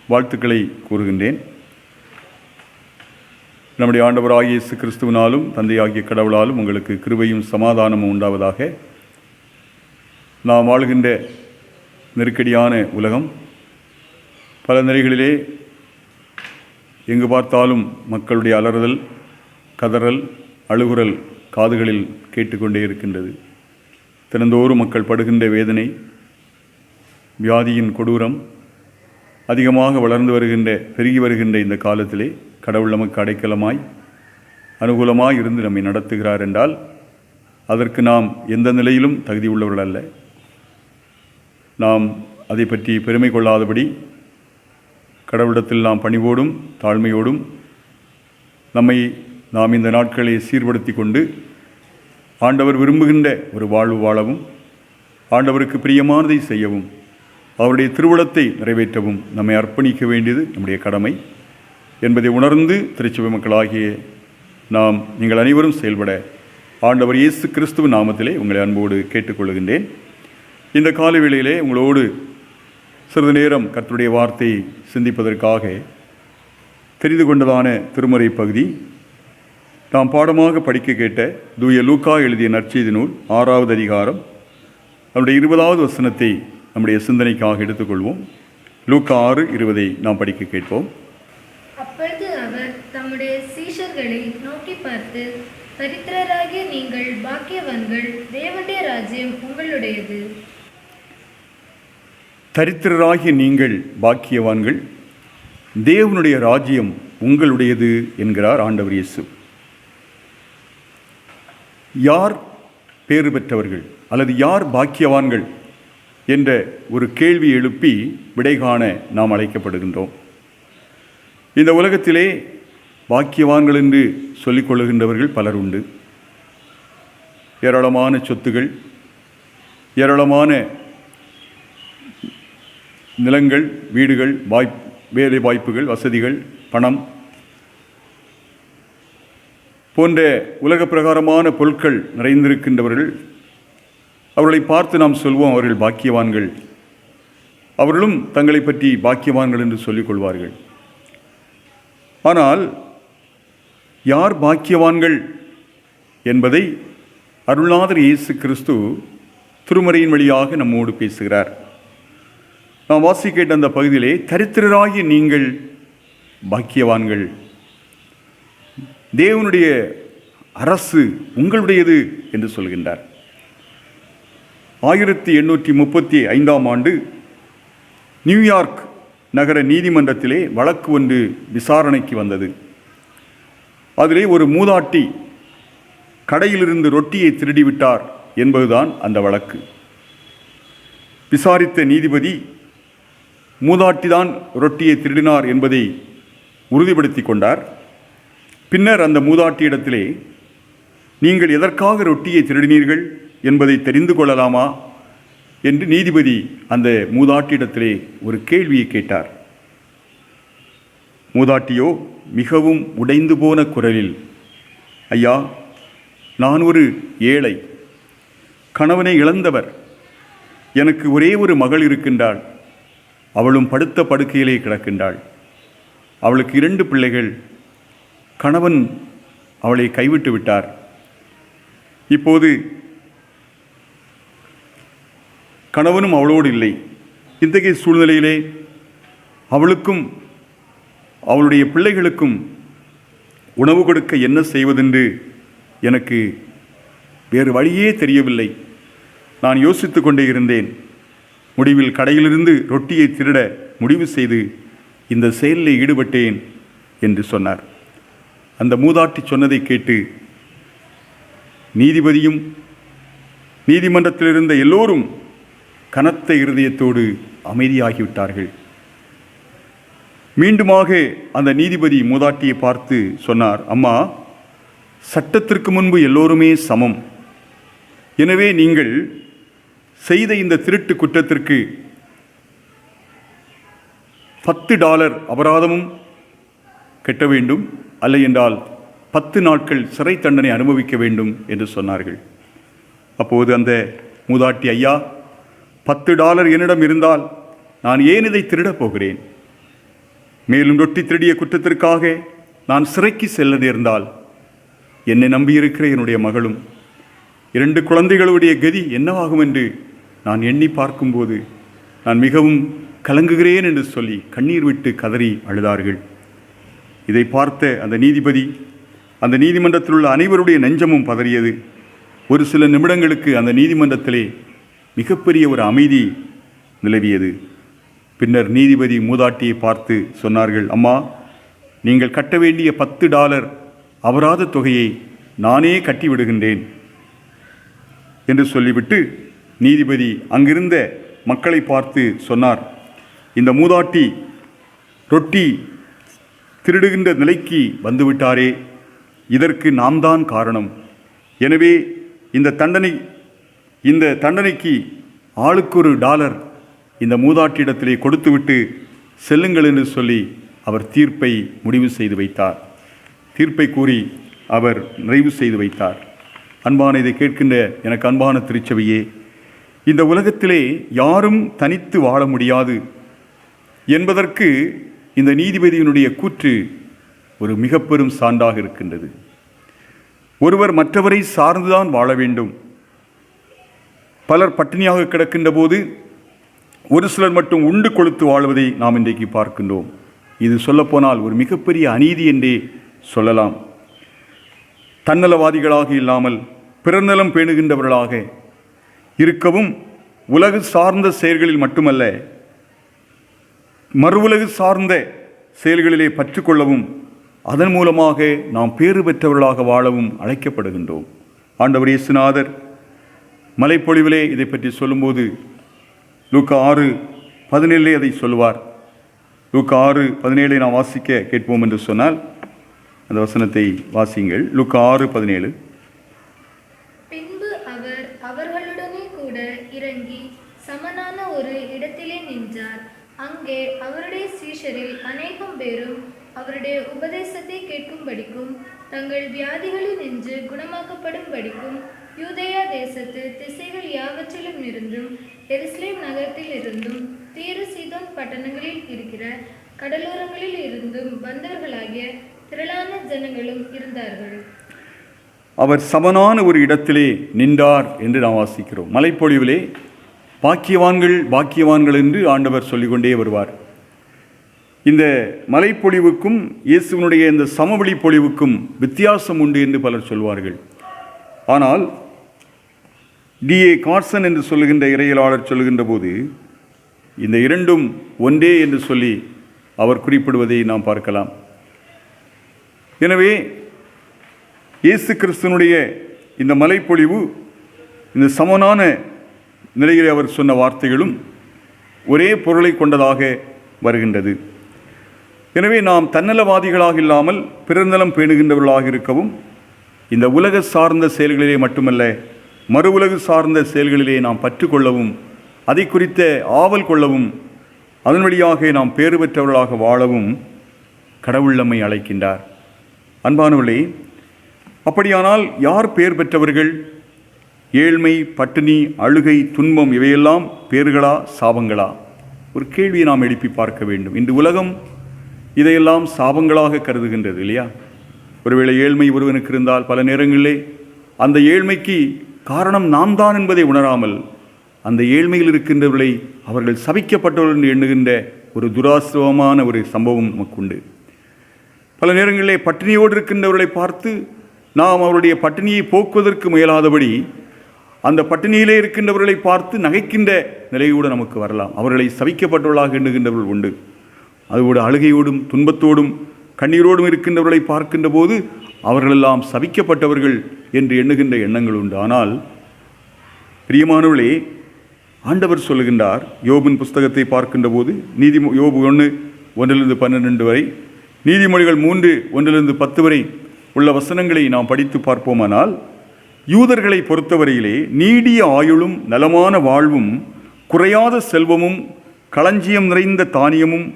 Speaker 2: வாழ்த்துக்களை கூறுகின்றேன். நம்முடைய ஆண்டவராகிய இயேசு கிறிஸ்துவினாலும் தந்தையாகிய கடவுளாலும் உங்களுக்கு கிருபையும் சமாதானமும் உண்டாவதாக. நாம் வாழ்கின்ற நெருக்கடியான உலகம், பல நிலைகளிலே எங்கு பார்த்தாலும் மக்களுடைய அலறுதல், கதறல், அழுகுரல் காதுகளில் கேட்டுக்கொண்டே இருக்கின்றது. தினந்தோறும் மக்கள் படுகின்ற வேதனை, வியாதியின் கொடூரம் அதிகமாக வளர்ந்து வருகின்ற, பெருகி வருகின்ற இந்த காலத்திலே கடவுள் நமக்கு அடைக்கலமாய் அனுகூலமாய் இருந்து நம்மை நடத்துகிறார் என்றால் அதற்கு நாம் எந்த நிலையிலும் தகுதி உள்ளவர்கள் அல்ல. நாம் அதை பற்றி பெருமை கொள்ளாதபடி கடவுளிடத்தில் நாம் பணிவோடும் தாழ்மையோடும் நாம் இந்த நாட்களை சீர்படுத்தி கொண்டு ஆண்டவர் விரும்புகின்ற ஒரு வாழ்வு வாழவும், ஆண்டவருக்கு பிரியமானதை செய்யவும் அவருடைய திருவுளத்தை நிறைவேற்றவும் நம்மை அர்ப்பணிக்க வேண்டியது நம்முடைய கடமை என்பதை உணர்ந்து திருச்சபை மக்களாகிய நாம் நீங்கள் அனைவரும் செயல்பட ஆண்டவர் இயேசு கிறிஸ்துவ நாமத்திலே உங்களை அன்போடு கேட்டுக்கொள்கின்றேன். இந்த காலை வேளையிலே உங்களோடு சிறிது நேரம் கர்த்தருடைய வார்த்தையை சிந்திப்பதற்காக தெரிந்து கொண்டதான திருமறை பகுதி நாம் பாடமாக படிக்க கேட்ட தூய லூக்கா எழுதிய நற்செய்தி நூல் 6வது அதிகாரம் அவருடைய 20வது வசனத்தை நம்முடைய சிந்தனைக்காக எடுத்துக்கொள்வோம். லூக்கா 6:20 நாம் படிக்க கேட்போம்.
Speaker 3: அப்பொழுது அவர் தம்முடைய சீஷர்களை நோக்கி பார்த்து, தரித்திரராகிய நீங்கள் பாக்கியவான்கள், தேவனுடைய ராஜ்யம் உங்களுடையது.
Speaker 2: தரித்திரராகிய நீங்கள் பாக்கியவான்கள், தேவனுடைய ராஜ்யம் உங்களுடையது என்கிறார் ஆண்டவர் இயேசு. யார் பேறு பெற்றவர்கள் அல்லது யார் பாக்கியவான்கள் என்ற ஒரு கேள்வி எழுப்பி விடை காண நாம் அழைக்கப்படுகின்றோம். இந்த உலகத்திலே பாக்கியவான்கள் என்று சொல்லிக் கொள்ளுகின்றவர்கள் பலர் உண்டு. ஏராளமான சொத்துகள், ஏராளமான நிலங்கள், வீடுகள், வேலை வாய்ப்புகள், வசதிகள், பணம் போன்ற உலக பிரகாரமான பொருட்கள் நிறைந்திருக்கின்றவர்கள். அவர்களை பார்த்து நாம் சொல்வோம் அவர்கள் பாக்கியவான்கள். அவர்களும் தங்களை பற்றி பாக்கியவான்கள் என்று சொல்லிக் கொள்வார்கள். ஆனால் யார் பாக்கியவான்கள் என்பதை அருள்நாதர் இயேசு கிறிஸ்து திருமறையின் வழியாக நம்மோடு பேசுகிறார். நாம் வாசிக்கிட்ட அந்த பகுதியிலே தரித்திரராகிய நீங்கள் பாக்கியவான்கள், தேவனுடைய அரசு உங்களுடையது என்று சொல்கின்றார். 1835ஆம் ஆண்டு நியூயார்க் நகர நீதிமன்றத்திலே வழக்கு ஒன்று விசாரணைக்கு வந்தது. அதிலே ஒரு மூதாட்டி கடையிலிருந்து ரொட்டியை திருடிவிட்டார் என்பதுதான் அந்த வழக்கு. விசாரித்த நீதிபதி மூதாட்டிதான் ரொட்டியை திருடினார் என்பதை உறுதிப்படுத்தி கொண்டார். பின்னர் அந்த மூதாட்டியிடத்திலே, நீங்கள் எதற்காக ரொட்டியை திருடினீர்கள் என்பதை தெரிந்து கொள்ளலாமா என்று நீதிபதி அந்த மூதாட்டியிடத்திலே ஒரு கேள்வியை கேட்டார். மூதாட்டியோ மிகவும் உடைந்து போன குரலில், ஐயா, நான் ஒரு ஏழை, கணவனை இழந்தவர், எனக்கு ஒரே ஒரு மகள் இருக்கின்றாள், அவளும் படுத்த படுக்கையிலே கிடக்கின்றாள், அவளுக்கு 2 பிள்ளைகள், கணவன் அவளை கைவிட்டு விட்டார், இப்போது கணவனும் அவளோடு இல்லை. இத்தகைய சூழ்நிலையிலே அவளுக்கும் அவளுடைய பிள்ளைகளுக்கும் உணவு கொடுக்க என்ன செய்வதென்று எனக்கு வேறு வழியே தெரியவில்லை. நான் யோசித்து கொண்டே இருந்தேன். முடிவில் கடையிலிருந்து ரொட்டியை திருட முடிவு செய்து இந்த செயலில் ஈடுபட்டேன் என்று சொன்னார். அந்த மூதாட்டி சொன்னதை கேட்டு நீதிபதியும் நீதிமன்றத்தில் இருந்த எல்லோரும் கனத்த இருதயத்தோடு அமைதியாகிவிட்டார்கள். மீண்டுமாக அந்த நீதிபதி மூதாட்டியை பார்த்து சொன்னார், அம்மா, சட்டத்திற்கு முன்பு எல்லோருமே சமம். எனவே நீங்கள் செய்த இந்த திருட்டு குற்றத்திற்கு $10 அபராதமும் கட்ட வேண்டும், அல்ல என்றால் 10 நாட்கள் சிறை தண்டனை அனுபவிக்க வேண்டும் என்று சொன்னார்கள். அப்போது அந்த மூதாட்டி, ஐயா, $10 என்னிடம் இருந்தால் நான் ஏன் இதை திருடப் போகிறேன்? மேலும் ரொட்டி திருடிய குற்றத்திற்காக நான் சிறைக்கு செல்ல நேர்ந்தால் என்னை நம்பியிருக்கிற என்னுடைய மகளும் 2 குழந்தைகளுடைய கதி என்னவாகும் என்று நான் எண்ணி பார்க்கும்போது நான் மிகவும் கலங்குகிறேன் என்று சொல்லி கண்ணீர் விட்டு கதறி அழுதார்கள். இதை பார்த்த அந்த நீதிபதி, அந்த நீதிமன்றத்தில் உள்ள அனைவருடைய நெஞ்சமும் பதறியது. ஒரு சில நிமிடங்களுக்கு அந்த நீதிமன்றத்திலே மிகப்பெரிய ஒரு அமைதி நிலவியது. பின்னர் நீதிபதி மூதாட்டியை பார்த்து சொன்னார்கள், அம்மா, நீங்கள் கட்ட வேண்டிய $10 அபராத தொகையை நானே கட்டிவிடுகின்றேன் என்று சொல்லிவிட்டு நீதிபதி அங்கிருந்த மக்களை பார்த்து சொன்னார், இந்த மூதாட்டி ரொட்டி திருடுகின்ற நிலைக்கு வந்துவிட்டாரே, இதற்கு நாம் தான் காரணம். எனவே இந்த தண்டனைக்கு ஆளுக்கு $1 இந்த மூதாட்டியிடத்திலே கொடுத்துவிட்டு செல்லுங்கள் என்று சொல்லி அவர் தீர்ப்பை முடிவு செய்து வைத்தார். தீர்ப்பை கூறி அவர் நிறைவு செய்து வைத்தார். அன்பான இதை கேட்கின்ற எனக்கு அன்பான திருச்சபையே, இந்த உலகத்திலே யாரும் தனித்து வாழ முடியாது என்பதற்கு இந்த நீதிபதியினுடைய கூற்று ஒரு மிக பெரும் சான்றாக இருக்கின்றது. ஒருவர் மற்றவரை சார்ந்துதான் வாழ வேண்டும். பலர் பட்டினியாக கிடக்கின்ற போது ஒரு சிலர் மட்டும் உண்டு கொழுத்து வாழ்வதை நாம் இன்றைக்கு பார்க்கின்றோம். இது சொல்லப்போனால் ஒரு மிகப்பெரிய அநீதி என்றே சொல்லலாம். தன்னலவாதிகளாக இல்லாமல் பிறநலம் பேணுகின்றவர்களாக இருக்கவும், உலகு சார்ந்த செயல்களில் மட்டுமல்ல மறு உலகு சார்ந்த செயல்களிலே பற்றுக்கொள்ளவும், அதன் மூலமாக நாம் பேறு பெற்றவர்களாக வாழவும் அழைக்கப்படுகின்றோம். ஆண்டவர் இயேசுநாதர் மலைப்பொழிவிலே இதை பற்றி சொல்லும்போது லூக்கா 6:17 அதை சொல்லுவார். லூக்கா 6:17 நாம் வாசிக்க கேட்போம் என்று சொன்னால் அந்த வசனத்தை வாசியுங்கள். லூக்கா 6:17.
Speaker 3: பின்பு அவர் அவர்களுடனே கூட இறங்கி சமனான ஒரு இடத்திலே நின்றார். அங்கே அவருடைய சீஷரில் அநேகம் பேரும் அவருடைய உபதேசத்தை கேட்கும்படிக்கும் தங்கள் வியாதிகளில் நின்று குணமாக்கப்படும்படிக்கும் யூதேயா தேசத்து திசைகள் யாவற்றிலும் இருந்தும் எருசலேம் நகரத்தில் இருந்தும் தீரு சீதோன் பட்டணங்களில் இருக்கிற கடலோரங்களில் இருந்தும் வந்தவர்களாகிய திரளான ஜனங்களும் இருந்தார்கள்.
Speaker 2: அவர் சமனான ஒரு இடத்திலே நின்றார் என்று நாம் வாசிக்கிறோம். மலைப்பொழிவிலே பாக்கியவான்கள் பாக்கியவான்கள் என்று ஆண்டவர் சொல்லிக்கொண்டே வருவார். இந்த மலைப்பொழிவுக்கும் இயேசுவினுடைய இந்த சமவெளி பொழிவுக்கும் வித்தியாசம் உண்டு என்று பலர் சொல்வார்கள். ஆனால் D.A. கார்சன் என்று சொல்லுகின்ற இறையியலாளர் சொல்லுகின்ற போது இந்த இரண்டும் ஒன்றே என்று சொல்லி அவர் குறிப்பிடுவதை நாம் பார்க்கலாம். எனவே இயேசு கிறிஸ்துவனுடைய இந்த மலைப்பொழிவு, இந்த சமனான நிலையிலே அவர் சொன்ன வார்த்தைகளும் ஒரே பொருளை கொண்டதாக வருகின்றது. எனவே நாம் தன்னலவாதிகளாக இல்லாமல் பிறநலம் பேணுகின்றவர்களாக இருக்கவும், இந்த உலக சார்ந்த செயல்களிலே மட்டுமல்ல மறு உலகு சார்ந்த செயல்களிலே நாம் பற்றுக்கொள்ளவும், அதை குறித்த ஆவல் கொள்ளவும், அதன் வழியாக நாம் பேறு பெற்றவர்களாக வாழவும் கடவுள் நம்மை அழைக்கின்றார். அன்பானவர்களே, அப்படியானால் யார் பேர் பெற்றவர்கள்? ஏழ்மை, பட்டினி, அழுகை, துன்பம் இவையெல்லாம் பேறுகளா சாபங்களா? ஒரு கேள்வியை நாம் எழுப்பி பார்க்க வேண்டும். இன்று உலகம் இதையெல்லாம் சாபங்களாக கருதுகின்றது இல்லையா? ஒருவேளை ஏழ்மை ஒருவனுக்கு இருந்தால் பல நேரங்களிலே அந்த ஏழ்மைக்கு காரணம் நாம் தான் என்பதை உணராமல் அந்த ஏழ்மையில் இருக்கின்றவர்களை அவர்கள் சபிக்கப்பட்டவர்கள் என்று எண்ணுகின்ற ஒரு துராசிரமமான ஒரு சம்பவம் நமக்கு உண்டு. பல நேரங்களிலே பட்டினியோடு இருக்கின்றவர்களை பார்த்து நாம் அவருடைய பட்டினியை போக்குவதற்கு முயலாதபடி அந்த பட்டினியிலே இருக்கின்றவர்களை பார்த்து நகைக்கின்ற நிலையோடு நமக்கு வரலாம். அவர்களை சபிக்கப்பட்டவர்களாக எண்ணுகின்றவர்கள் உண்டு. அதுபோடு அழுகையோடும் துன்பத்தோடும் கண்ணீரோடும் இருக்கின்றவர்களை பார்க்கின்ற போது அவர்களெல்லாம் சபிக்கப்பட்டவர்கள் என்று எண்ணுகின்ற எண்ணங்கள் உண்டு. ஆனால் பிரியமானவர்களே, ஆண்டவர் சொல்லுகின்றார், யோபின் புஸ்தகத்தை பார்க்கின்ற போது யோபு 1:1-12 வரை, நீதிமொழிகள் 3:1-10 வரை உள்ள வசனங்களை நாம் படித்து பார்ப்போமானால், யூதர்களை பொறுத்தவரையிலே நீடிய ஆயுளும் நலமான வாழ்வும் குறையாத செல்வமும் களஞ்சியம் நிறைந்த தானியமும்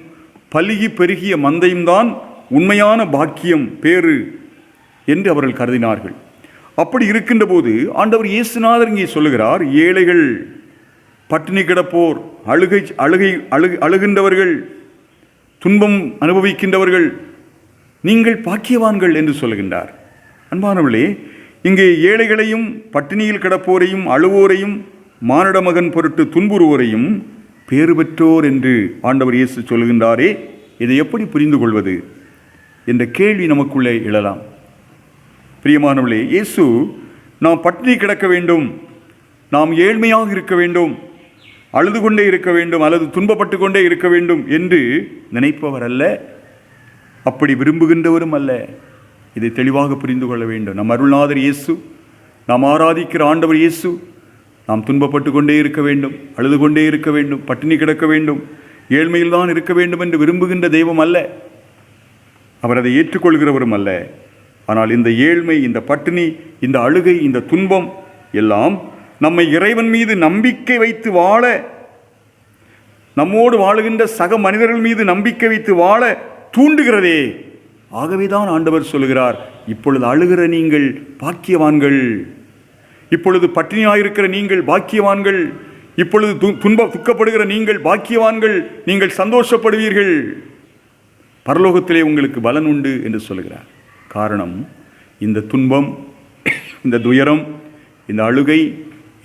Speaker 2: பல்கி பெருகிய மந்தையும் தான் உண்மையான பாக்கியம், பேறு என்று அவர்கள் கருதினார்கள். அப்படி இருக்கின்ற போது ஆண்டவர் இயேசுநாதர் இங்கே சொல்லுகிறார், ஏழைகள், பட்டினி கிடப்போர், அழுகின்றவர்கள், துன்பம் அனுபவிக்கின்றவர்கள், நீங்கள் பாக்கியவான்கள் என்று சொல்லுகின்றார். அன்பானவர்களே, இங்கே ஏழைகளையும் பட்டினியில் கிடப்போரையும் அழுவோரையும் மானிட மகன் பொருட்டு துன்புறுவோரையும் பேறு பெற்றோர் என்று ஆண்டவர் இயேசு சொல்லுகின்றாரே, இதை எப்படி புரிந்து கொள்வது என்ற கேள்வி நமக்குள்ளே எழலாம். பிரியமானவர்களே, இயேசு நாம் பட்டினி கிடக்க வேண்டும், நாம் ஏழ்மையாக இருக்க வேண்டும், அழுது கொண்டே இருக்க வேண்டும் அல்லது துன்பப்பட்டு கொண்டே இருக்க வேண்டும் என்று நினைப்பவர் அல்ல, அப்படி விரும்புகின்றவரும் அல்ல. இதை தெளிவாக புரிந்து கொள்ள வேண்டும். நம் அருள்நாதர் இயேசு, நாம் ஆராதிக்கிற ஆண்டவர் இயேசு, நாம் துன்பப்பட்டு கொண்டே இருக்க வேண்டும், அழுது கொண்டே இருக்க வேண்டும், பட்டினி கிடக்க வேண்டும், ஏழ்மையில் தான் இருக்க வேண்டும் என்று விரும்புகின்ற தெய்வம் அல்ல. அவர் அதை ஏற்றுக்கொள்கிறவரும் அல்ல. ஆனால் இந்த ஏழ்மை, இந்த பட்டினி, இந்த அழுகை, இந்த துன்பம் எல்லாம் நம்மை இறைவன் மீது நம்பிக்கை வைத்து வாழ, நம்மோடு வாழுகின்ற சக மனிதர்கள் மீது நம்பிக்கை வைத்து வாழ தூண்டுகிறதே. ஆகவேதான் ஆண்டவர் சொல்கிறார், இப்பொழுது அழுகிற நீங்கள் பாக்கியவான்கள், இப்பொழுது பட்டினியாயிருக்கிற நீங்கள் பாக்கியவான்கள், இப்பொழுது துக்கப்படுகிற நீங்கள் பாக்கியவான்கள், நீங்கள் சந்தோஷப்படுவீர்கள், பரலோகத்திலே உங்களுக்கு பலன் உண்டு என்று சொல்கிறார். காரணம், இந்த துன்பம், இந்த துயரம், இந்த அழுகை,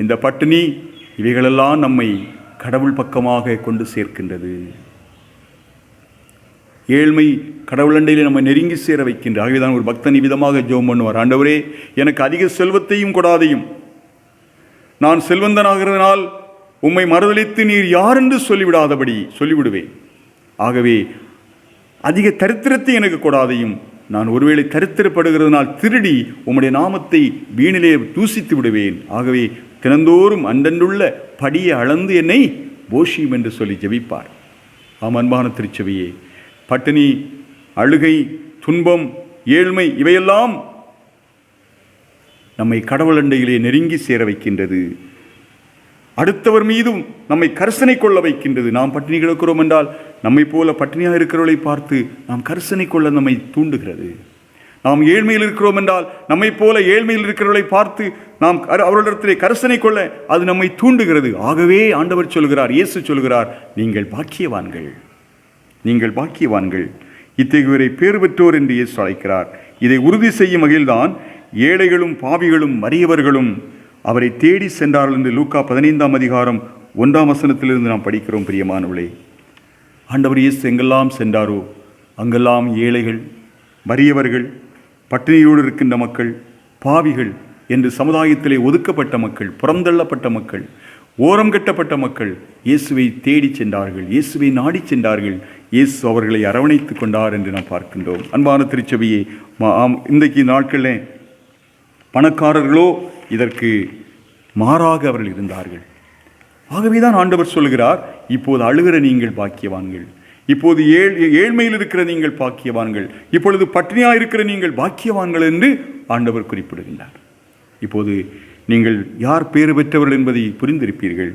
Speaker 2: இந்த பட்டினி, இவைகளெல்லாம் நம்மை கடவுள் பக்கமாக கொண்டு சேர்க்கின்றது. ஏழ்மை கடவுளண்டையில் நம்ம நெருங்கி சேர வைக்கின்ற. ஆகவேதான் ஒரு பக்தன் விதமாக ஜெபம் பண்ணுவார், ஆண்டவரே எனக்கு அதிக செல்வத்தையும் கொடாதையும், நான் செல்வந்தனாகிறதுனால் உம்மை மறுதலித்து நீர் யார் என்று சொல்லிவிடுவேன். ஆகவே அதிக தரித்திரத்தை எனக்கு கொடாதையும், நான் ஒருவேளை தரித்திரப்படுகிறதுனால் திருடி உம்முடைய நாமத்தை வீணிலே தூசித்து விடுவேன். ஆகவே தினந்தோறும் அன்றன்றுள்ள படியை அளந்து என்னை போஷியும் என்று சொல்லி ஜெபிப்பார். ஆம் அன்பான திருச்சபையே, பட்டினி, அழுகை, துன்பம், ஏழ்மை இவையெல்லாம் நம்மை கடவுள் அண்டையிலே நெருங்கி சேர வைக்கின்றது. அடுத்தவர் மீதும் நம்மை கரிசனை கொள்ள வைக்கின்றது. நாம் பட்டினி கிடக்கிறோம் என்றால் நம்மை போல பட்டினியாக இருக்கிறவர்களை பார்த்து நாம் கரிசனை கொள்ள நம்மை தூண்டுகிறது. நாம் ஏழ்மையில் இருக்கிறோம் என்றால் நம்மை போல ஏழ்மையில் இருக்கிறவர்களை பார்த்து நாம் அவர்களிடத்திலே கரிசனை கொள்ள அது நம்மை தூண்டுகிறது. ஆகவே ஆண்டவர் சொல்கிறார், இயேசு சொல்கிறார், நீங்கள் பாக்கியவான்கள், நீங்கள் பாக்கியவான்கள். இத்தகையோரை பேறு பெற்றோர் என்று இயேசு அழைக்கிறார். இதை உறுதி செய்யும் வகையில்தான் ஏழைகளும் பாவிகளும் வறியவர்களும் அவரை தேடி சென்றார்கள் என்று லூக்கா 15ஆம் அதிகாரம் 1ஆம் வசனத்திலிருந்து நாம் படிக்கிறோம். பிரியமானவர்களே, ஆண்டவர் இயேசு எங்கெல்லாம் சென்றாரோ அங்கெல்லாம் ஏழைகள், வறியவர்கள், பட்டினியோடு இருக்கின்ற மக்கள், பாவிகள் என்று சமுதாயத்திலே ஒதுக்கப்பட்ட மக்கள், புறந்தள்ளப்பட்ட மக்கள், ஓரம் கட்டப்பட்ட மக்கள் இயேசுவை தேடி சென்றார்கள், இயேசுவை நாடி சென்றார்கள். இயேசு அவர்களை அரவணைத்து கொண்டார் என்று நாம் பார்க்கின்றோம். அன்பான திருச்சபையே, இன்றைக்கு நாட்களில் பணக்காரர்களோ இதற்கு மாறாக அவர்கள் இருந்தார்கள். ஆகவேதான் ஆண்டவர் சொல்கிறார், இப்போது அழுகிற நீங்கள் பாக்கியவான்கள், இப்போது ஏழ்மையில் இருக்கிற நீங்கள் பாக்கியவான்கள், இப்பொழுது பட்டினியாக இருக்கிற நீங்கள் பாக்கியவான்கள் என்று ஆண்டவர் குறிப்பிடுகின்றார். இப்போது நீங்கள் யார் பேறு பெற்றவர்கள் என்பதை புரிந்திருப்பீர்கள்.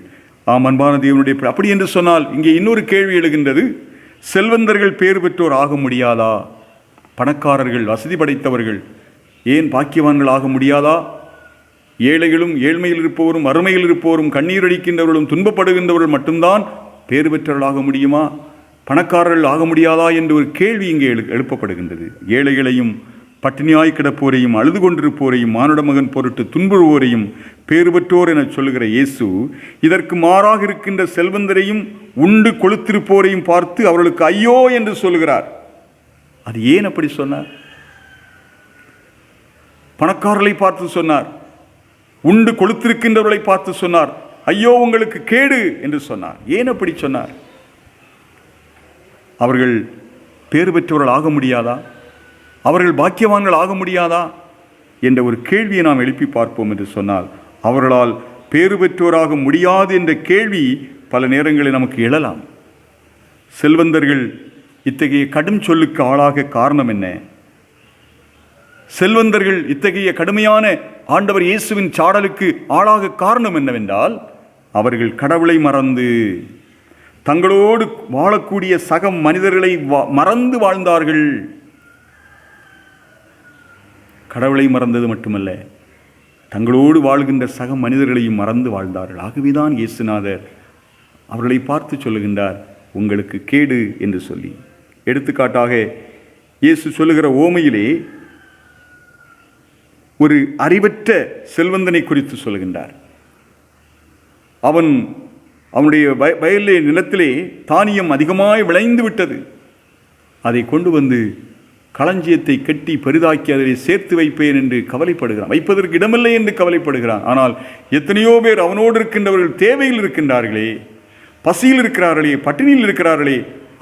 Speaker 2: ஆம் அன்பான தேவனுடைய, அப்படி என்று சொன்னால் இங்கே இன்னொரு கேள்வி எழுகின்றது, செல்வந்தர்கள் பேறு பெற்றோர் ஆக முடியாதா? பணக்காரர்கள், வசதி படைத்தவர்கள் ஏன் பாக்கியவான்கள் ஆக முடியாதா? ஏழைகளும் ஏழ்மையில் இருப்பவரும் வறுமையில் இருப்பவரும் கண்ணீர் அடிக்கின்றவர்களும் துன்பப்படுகின்றவர்கள் மட்டும்தான் பேறு பெற்றவர்களாக முடியுமா? பணக்காரர்கள் ஆக முடியாதா என்று ஒரு கேள்வி இங்கே எழுப்பப்படுகின்றது. ஏழைகளையும் பட்டினியாய் கிடப்போரையும் அழுது கொண்டிருப்போரையும் மானுட மகன் பொருட்டு துன்புறுவோரையும் பேறு பெற்றோர் என சொல்லுகிற இயேசு இதற்கு மாறாக இருக்கின்ற செல்வந்தரையும் உண்டு கொளுத்திருப்போரையும் பார்த்து அவர்களுக்கு ஐயோ என்று சொல்லுகிறார். அது ஏன் அப்படி சொன்னார்? பணக்காரர்களை பார்த்து சொன்னார், உண்டு கொளுத்திருக்கின்றவர்களை பார்த்து சொன்னார், ஐயோ உங்களுக்கு கேடு என்று சொன்னார். ஏன் அப்படி சொன்னார்? அவர்கள் பேறு பெற்றவர்கள் ஆக முடியாதா? அவர்கள் பாக்கியவான்கள் ஆக முடியாதா என்ற ஒரு கேள்வியை நாம் எழுப்பி பார்ப்போம் என்று சொன்னால், அவர்களால் பேறு பெற்றோராக முடியாது என்ற கேள்வி பல நேரங்களில் நமக்கு எழலாம். செல்வந்தர்கள் இத்தகைய கடும் சொல்லுக்கு ஆளாக காரணம் என்ன? செல்வந்தர்கள் இத்தகைய கடுமையான ஆண்டவர் இயேசுவின் சாடலுக்கு ஆளாக காரணம் என்னவென்றால், அவர்கள் கடவுளை மறந்து தங்களோடு வாழக்கூடிய சக மனிதர்களை மறந்து வாழ்ந்தார்கள். கடவுளை மறந்தது மட்டுமல்ல, தங்களோடு வாழ்கின்ற சக மனிதர்களையும் மறந்து வாழ்ந்தார்கள். ஆகவேதான் இயேசுநாதர் அவர்களை பார்த்து சொல்லுகின்றார், உங்களுக்கு கேடு என்று சொல்லி. எடுத்துக்காட்டாக இயேசு சொல்லுகிற ஓமையிலே ஒரு அறிவற்ற செல்வந்தனை குறித்து சொல்லுகின்றார். அவனுடைய வயலிலே நிலத்திலே தானியம் அதிகமாய் விளைந்து விட்டது. அதை கொண்டு வந்து களஞ்சியத்தை கட்டி பெரிதாக்கி அதை சேர்த்து வைப்பேன் என்று கவலைப்படுகிறான். வைப்பதற்கு இடமில்லை என்று கவலைப்படுகிறான். ஆனால் எத்தனையோ பேர் அவனோடு இருக்கின்றவர்கள் தேவையில் இருக்கின்றார்களே, பசியில் இருக்கிறார்களே, பட்டினியில் இருக்கிறார்களே,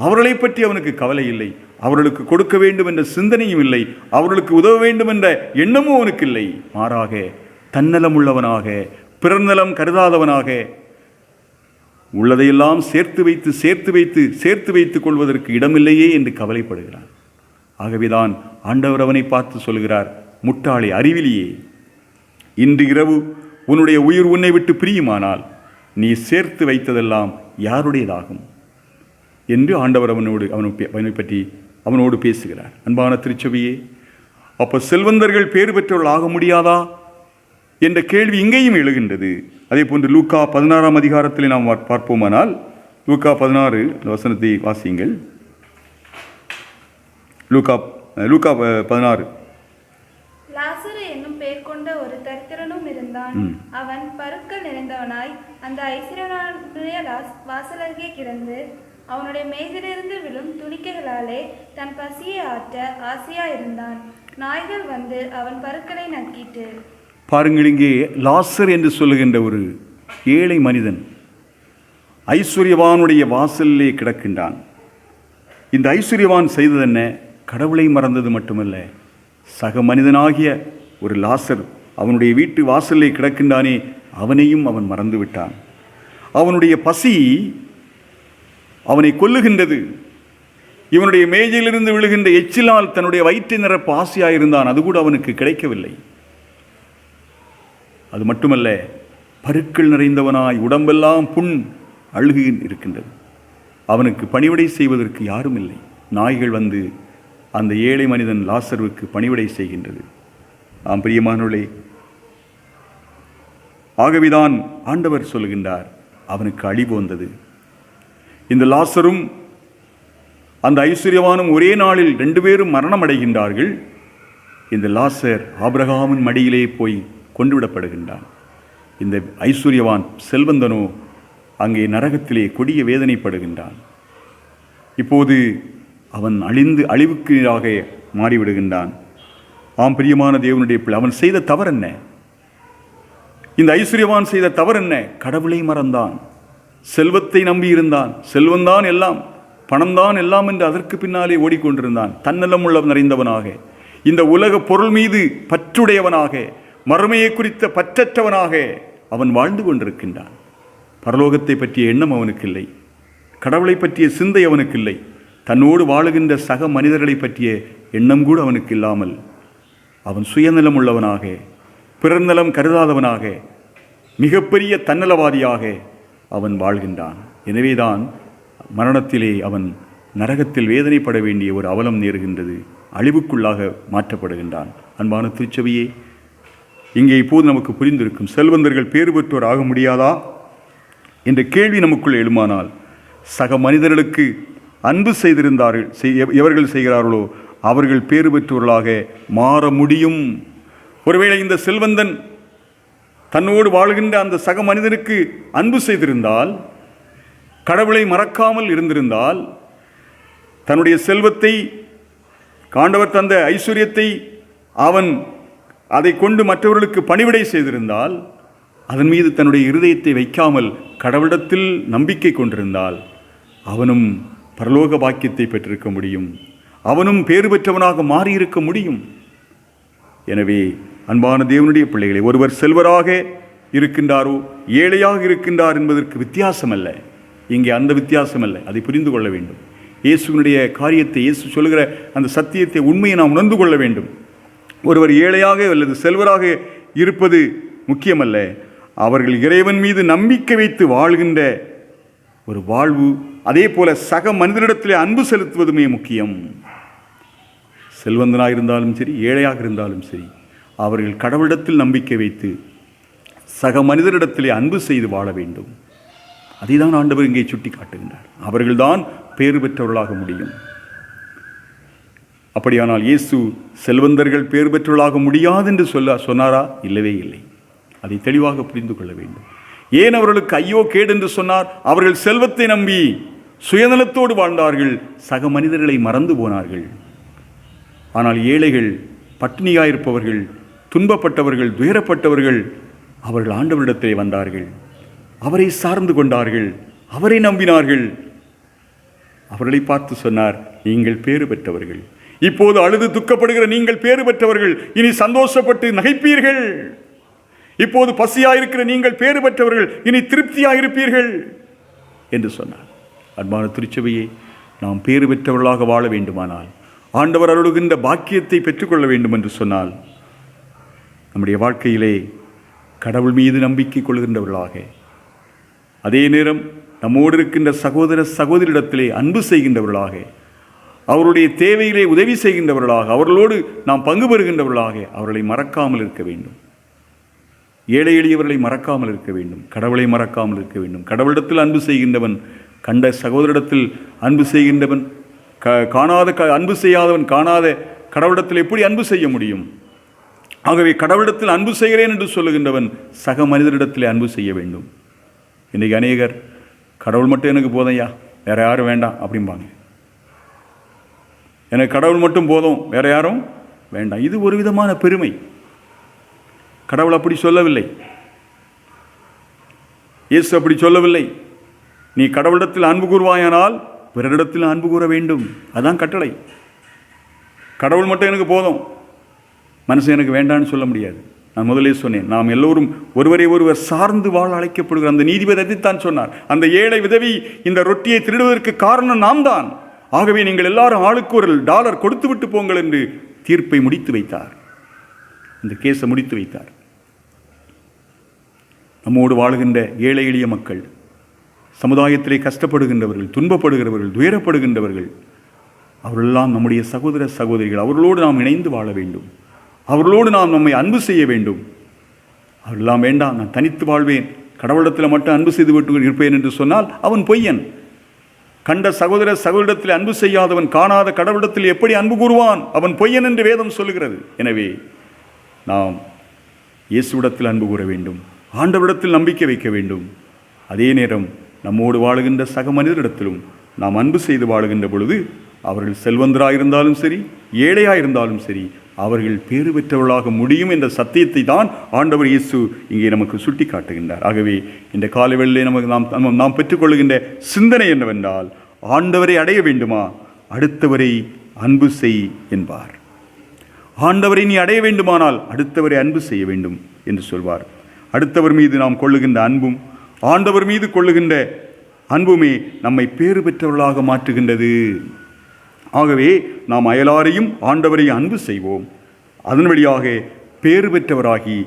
Speaker 2: அவர்களை பற்றி அவனுக்கு கவலை இல்லை. அவர்களுக்கு கொடுக்க வேண்டும் என்ற சிந்தனையும் இல்லை. அவர்களுக்கு உதவ வேண்டும் என்ற எண்ணமும் அவனுக்கு இல்லை. மாறாக தன்னலம் உள்ளவனாக, பிறநலம் கருதாதவனாக உள்ளதையெல்லாம் சேர்த்து வைத்துக் கொள்வதற்கு இடமில்லையே என்று கவலைப்படுகிறான். ஆகவேதான் ஆண்டவர் அவனை பார்த்து சொல்கிறார், முட்டாளே, அறிவிலியே, இன்று இரவு உன்னுடைய உயிர் உன்னை விட்டு பிரியுமானால் நீ சேர்த்து வைத்ததெல்லாம் யாருடையதாகும் என்று ஆண்டவர் அவனை பற்றி அவனோடு பேசுகிறார். அன்பான திருச்சபையே, அப்போ செல்வந்தர்கள் பேறு பெற்றவர்கள் ஆக முடியாதா என்ற கேள்வி இங்கேயும் எழுகின்றது. அதே போன்று லூக்கா 16 அதிகாரத்தில் நாம் பார்ப்போமானால், லூக்கா 16 வசனத்தை வாசியுங்கள். லூக்கா 16.
Speaker 3: லாசரு என்னும் பெயர் கொண்ட ஒரு தரித்திரனும் இருந்தான். அவன் பருக்கள் நிறைந்தவனாய் அந்த ஐஸ்வர்யவானுடைய வாசலருகே கிடந்து அவனுடைய மேஜிலிருந்து விழும் துணிக்கைகளாலே தன் பசியை ஆற்ற ஆசையாயிருந்தான். நாய்கள் வந்து அவன் பருக்களை நக்கிட்டு.
Speaker 2: பாருங்கள், இங்கே லாசர் என்று சொல்லுகின்ற ஒரு ஏழை மனிதன் ஐஸ்வர்யவானுடைய வாசலிலே கிடக்கின்றான். இந்த ஐஸ்வர்யவான் செய்தது என்ன? கடவுளை மறந்தது மட்டுமல்ல, சக மனிதனாகிய ஒரு லாசர் அவனுடைய வீட்டு வாசலிலே கிடக்கின்றானே, அவனையும் அவன் மறந்து விட்டான். அவனுடைய பசி அவனை கொல்லுகின்றது. இவனுடைய மேஜையிலிருந்து விழுகின்ற எச்சிலால் தன்னுடைய வயிற்றை நிரப்ப ஆசையாயிருந்தான். அது கூட அவனுக்கு கிடைக்கவில்லை. அது மட்டுமல்ல, பருக்கள் நிறைந்தவனாய் உடம்பெல்லாம் புண் அழுகு இருக்கின்றது. அவனுக்கு பணிவிடை செய்வதற்கு யாரும் இல்லை. நாய்கள் வந்து அந்த ஏழை மனிதன் லாசருக்கு பணிவிடை செய்கின்றது. ஆம் பிரியமானவர்களே, ஆகவேதான் ஆண்டவர் சொல்லுகின்றார், அவனுக்கு அழிவு வந்தது. இந்த லாசரும் அந்த ஐஸ்வர்யவானும் ஒரே நாளில் 2 பேரும் மரணம் அடைகின்றார்கள். இந்த லாசர் ஆபிரகாமின் மடியிலே போய் கொண்டுவிடப்படுகின்றான். இந்த ஐஸ்வர்யவான் செல்வந்தனோ அங்கே நரகத்திலே கொடிய வேதனைப்படுகின்றான். இப்போது அவன் அழிவுக்கீழாக மாறிவிடுகின்றான். ஆம் பிரியமான தேவனுடைய பிள்ளை, அவன் செய்த தவறு என்ன? இந்த ஐஸ்வர்யவான் செய்த தவறு என்ன? கடவுளை மறந்தான், செல்வத்தை நம்பியிருந்தான். செல்வந்தான் எல்லாம், பணம்தான் எல்லாம் என்று அதற்கு பின்னாலே ஓடிக்கொண்டிருந்தான். தன்னலம் உள்ள நிறைந்தவனாக, இந்த உலக பொருள் மீது பற்றுடையவனாக, மறுமையை குறித்த பற்றற்றவனாக அவன் வாழ்ந்து கொண்டிருக்கின்றான். பரலோகத்தை பற்றிய எண்ணம் அவனுக்கு இல்லை, கடவுளை பற்றிய சிந்தை அவனுக்கு இல்லை, தன்னோடு வாழுகின்ற சக மனிதர்களை பற்றிய எண்ணம் கூட அவனுக்கு இல்லாமல் அவன் சுயநலம் உள்ளவனாக, பிறர் நலம் கருதாதவனாக, மிகப்பெரிய தன்னலவாதியாக அவன் வாழ்கின்றான். எனவேதான் மரணத்திலே அவன் நரகத்தில் வேதனைப்பட வேண்டிய ஒரு அவலம் நேருகின்றது, அழிவுக்குள்ளாக மாற்றப்படுகின்றான். அன்பான திருச்சபையே, இங்கே இப்போது நமக்கு புரிந்திருக்கும், செல்வந்தர்கள் பேறு பெற்றோர் ஆக முடியாதா என்ற கேள்வி நமக்குள் எழுமானால், சக மனிதர்களுக்கு அன்பு செய்திருந்தார்கள், எவர்கள் செய்கிறார்களோ அவர்கள் பேறு பெற்றோர்களாக மாற முடியும். ஒருவேளை இந்த செல்வந்தன் தன்னோடு வாழ்கின்ற அந்த சக மனிதனுக்கு அன்பு செய்திருந்தால், கடவுளை மறக்காமல் இருந்திருந்தால், தன்னுடைய செல்வத்தை, ஆண்டவர் தந்த ஐஸ்வர்யத்தை அவன் அதை கொண்டு மற்றவர்களுக்கு பணிவிடை செய்திருந்தால், அதன் மீது தன்னுடைய இருதயத்தை வைக்காமல் கடவுளிடத்தில் நம்பிக்கை கொண்டிருந்தால், அவனும் பரலோக பாக்கியத்தை பெற்றிருக்க முடியும், அவனும் பேறு பெற்றவனாக மாறியிருக்க முடியும். எனவே அன்பான தேவனுடைய பிள்ளைகளை, ஒருவர் செல்வராக இருக்கின்றாரோ ஏழையாக இருக்கின்றார் என்பதற்கு வித்தியாசம் அல்ல. இங்கே அந்த வித்தியாசம் அல்ல, அதை புரிந்து கொள்ள வேண்டும். இயேசுவினுடைய காரியத்தை, இயேசு சொல்கிற அந்த சத்தியத்தை, உண்மையை நாம் உணர்ந்து கொள்ள வேண்டும். ஒருவர் ஏழையாக அல்லது செல்வராக இருப்பது முக்கியமல்ல, அவர்கள் இறைவன் மீது நம்பிக்கை வைத்து வாழ்கின்ற ஒரு வாழ்வு, அதே போல சக மனிதனிடத்திலே அன்பு செலுத்துவதுமே முக்கியம். செல்வந்தனாக இருந்தாலும் சரி, ஏழையாக இருந்தாலும் சரி, அவர்கள் கடவுளிடத்தில் நம்பிக்கை வைத்து சக மனிதரிடத்திலே அன்பு செய்து வாழ வேண்டும். அதை தான் ஆண்டவர் இங்கே சுட்டி காட்டுகின்றார். அவர்கள்தான் பேறு பெற்றவர்களாக முடியும். அப்படியானால் இயேசு செல்வந்தர்கள் பேறு பெற்றவர்களாக முடியாது என்று சொன்னாரா? இல்லவே இல்லை. அதை தெளிவாக புரிந்து கொள்ள வேண்டும். ஏன் அவர்களுக்கு ஐயோ கேடு என்று சொன்னார்? அவர்கள் செல்வத்தை நம்பி சுயநலத்தோடு வாழ்ந்தார்கள், சக மனிதர்களை மறந்து போனார்கள். ஆனால் ஏழைகள், பட்டினியாயிருப்பவர்கள், துன்பப்பட்டவர்கள், துயரப்பட்டவர்கள், அவர்கள் ஆண்டவரிடத்திலே வந்தார்கள், அவரை சார்ந்து கொண்டார்கள், அவரை நம்பினார்கள். அவர்களை பார்த்து சொன்னார், நீங்கள் பேறு பெற்றவர்கள். இப்போது அழுது துக்கப்படுகிற நீங்கள் பேறு பெற்றவர்கள், இனி சந்தோஷப்பட்டு நகைப்பீர்கள். இப்போது பசியாயிருக்கிற நீங்கள் பேறு பெற்றவர்கள், இனி திருப்தியாயிருப்பீர்கள் என்று சொன்னார். அன்பான திருச்சபையே, நாம் பேறு பெற்றவர்களாக வாழ வேண்டுமானால், ஆண்டவர் அருளுகின்ற பாக்கியத்தை பெற்றுக்கொள்ள வேண்டும் என்று சொன்னால், நம்முடைய வாழ்க்கையிலே கடவுள் மீது நம்பிக்கை கொள்கின்றவர்களாக, அதே நேரம் நம்மோடு இருக்கின்ற சகோதர சகோதரிடத்திலே அன்பு செய்கின்றவர்களாக, அவருடைய தேவையிலே உதவி செய்கின்றவர்களாக, அவர்களோடு நாம் பங்கு பெறுகின்றவர்களாக அவர்களை மறக்காமல் இருக்க வேண்டும். ஏழை எளியவர்களை மறக்காமல் இருக்க வேண்டும். கடவுளை மறக்காமல் இருக்க வேண்டும். கடவுளிடத்தில் அன்பு செய்கின்றவன், கண்ட சகோதரிடத்தில் அன்பு செய்கின்றவன், அன்பு செய்யாதவன் காணாத கடவுளிடத்தில் எப்படி அன்பு செய்ய முடியும்? ஆகவே கடவுளிடத்தில் அன்பு செய்கிறேன் என்று சொல்லுகின்றவன் சக மனிதரிடத்தில் அன்பு செய்ய வேண்டும். இன்றைக்கு அநேகர் கடவுள் மட்டும் எனக்கு போதையா, வேற யாரும் வேண்டாம் அப்படிம்பாங்க. எனக்கு கடவுள் மட்டும் போதும், வேற யாரும் வேண்டாம். இது ஒரு விதமான பெருமை. கடவுள் அப்படி சொல்லவில்லை, இயேசு அப்படி சொல்லவில்லை. நீ கடவுளிடத்தில் அன்பு கூறுவாயானால் பிறரிடத்தில் அன்பு கூற வேண்டும். அதான் கட்டளை. கடவுள் மட்டும் எனக்கு போதும், மனுஷன் எனக்கு வேண்டான்னு சொல்ல முடியாது. நான் முதலே சொன்னேன், நாம் எல்லோரும் ஒருவரை ஒருவர் சார்ந்து வாழ அழைக்கப்படுகிற அந்த நீதிபதி அதைத்தான் சொன்னார். அந்த ஏழை விதவி இந்த ரொட்டியை திருடுவதற்கு காரணம் நாம் தான். ஆகவே நீங்கள் எல்லாரும் ஆளுக்கு $1 கொடுத்து விட்டு போங்கள் என்று தீர்ப்பை முடித்து வைத்தார். இந்த கேஸை முடித்து வைத்தார். நம்மோடு வாழுகின்ற ஏழை எளிய மக்கள், சமுதாயத்திலே கஷ்டப்படுகின்றவர்கள், துன்பப்படுகிறவர்கள், துயரப்படுகின்றவர்கள், அவர்களெல்லாம் நம்முடைய சகோதர சகோதரிகள். அவர்களோடு நாம் இணைந்து வாழ வேண்டும். அவர்களோடு நாம் நம்மை அன்பு செய்ய வேண்டும். அவர்களெல்லாம் வேண்டாம், நான் தனித்து வாழ்வேன், கடவுளிடத்தில் மட்டும் அன்பு செய்து விட்டு இருப்பேன் என்று சொன்னால் அவன் பொய்யன். கண்ட சகோதர சகோதரிடத்தில் அன்பு செய்யாதவன் காணாத கடவுளிடத்தில் எப்படி அன்பு கூறுவான்? அவன் பொய்யன் என்று வேதம் சொல்லுகிறது. எனவே நாம் இயேசுவிடத்தில் அன்பு கூற வேண்டும், ஆண்டவரிடத்தில் நம்பிக்கை வைக்க வேண்டும். அதே நேரம் நம்மோடு வாழுகின்ற சக மனிதரிடத்திலும் நாம் அன்பு செய்து வாழுகின்ற பொழுது அவர்கள் செல்வந்தராயிருந்தாலும் சரி, ஏழையாயிருந்தாலும் சரி, அவர்கள் பேறு பெற்றவர்களாக முடியும் என்ற சத்தியத்தை தான் ஆண்டவர் இயேசு இங்கே நமக்கு சுட்டி காட்டுகின்றார். ஆகவே இந்த காலவெளியிலே நாம் பெற்றுக்கொள்கின்ற சிந்தனை என்னவென்றால், ஆண்டவரை அடைய வேண்டுமா, அடுத்தவரை அன்பு செய் என்பார். ஆண்டவரை நீ அடைய வேண்டுமானால் அடுத்தவரை அன்பு செய்ய வேண்டும் என்று சொல்வார். அடுத்தவர் மீது நாம் கொள்ளுகின்ற அன்பும் ஆண்டவர் மீது கொள்ளுகின்ற அன்புமே நம்மை பேறு பெற்றவர்களாக மாற்றுகின்றது. ஆகவே நாம் அயலாரையும் ஆண்டவரையும் அன்பு செய்வோம். அதன் வழியாக பேறு பெற்றவராகி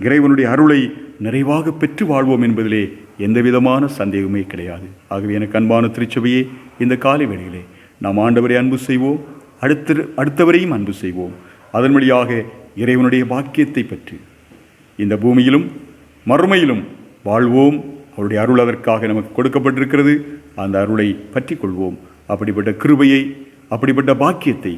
Speaker 2: இறைவனுடைய அருளை நிறைவாக பெற்று வாழ்வோம் என்பதிலே எந்த விதமான சந்தேகமே கிடையாது. ஆகவே எனக்கு அன்பான திருச்சபையே, இந்த காலை வேளையிலே நாம் ஆண்டவரை அன்பு செய்வோம், அடுத்தவரையும் அன்பு செய்வோம். அதன் வழியாக இறைவனுடைய பாக்கியத்தை பற்றி இந்த பூமியிலும் மறுமையிலும் வாழ்வோம். அவருடைய அருள் அதற்காக நமக்கு கொடுக்கப்பட்டிருக்கிறது. அந்த அருளை பற்றி கொள்வோம். அப்படிப்பட்ட கிருபையை, அப்படிப்பட்ட பாக்கியத்தை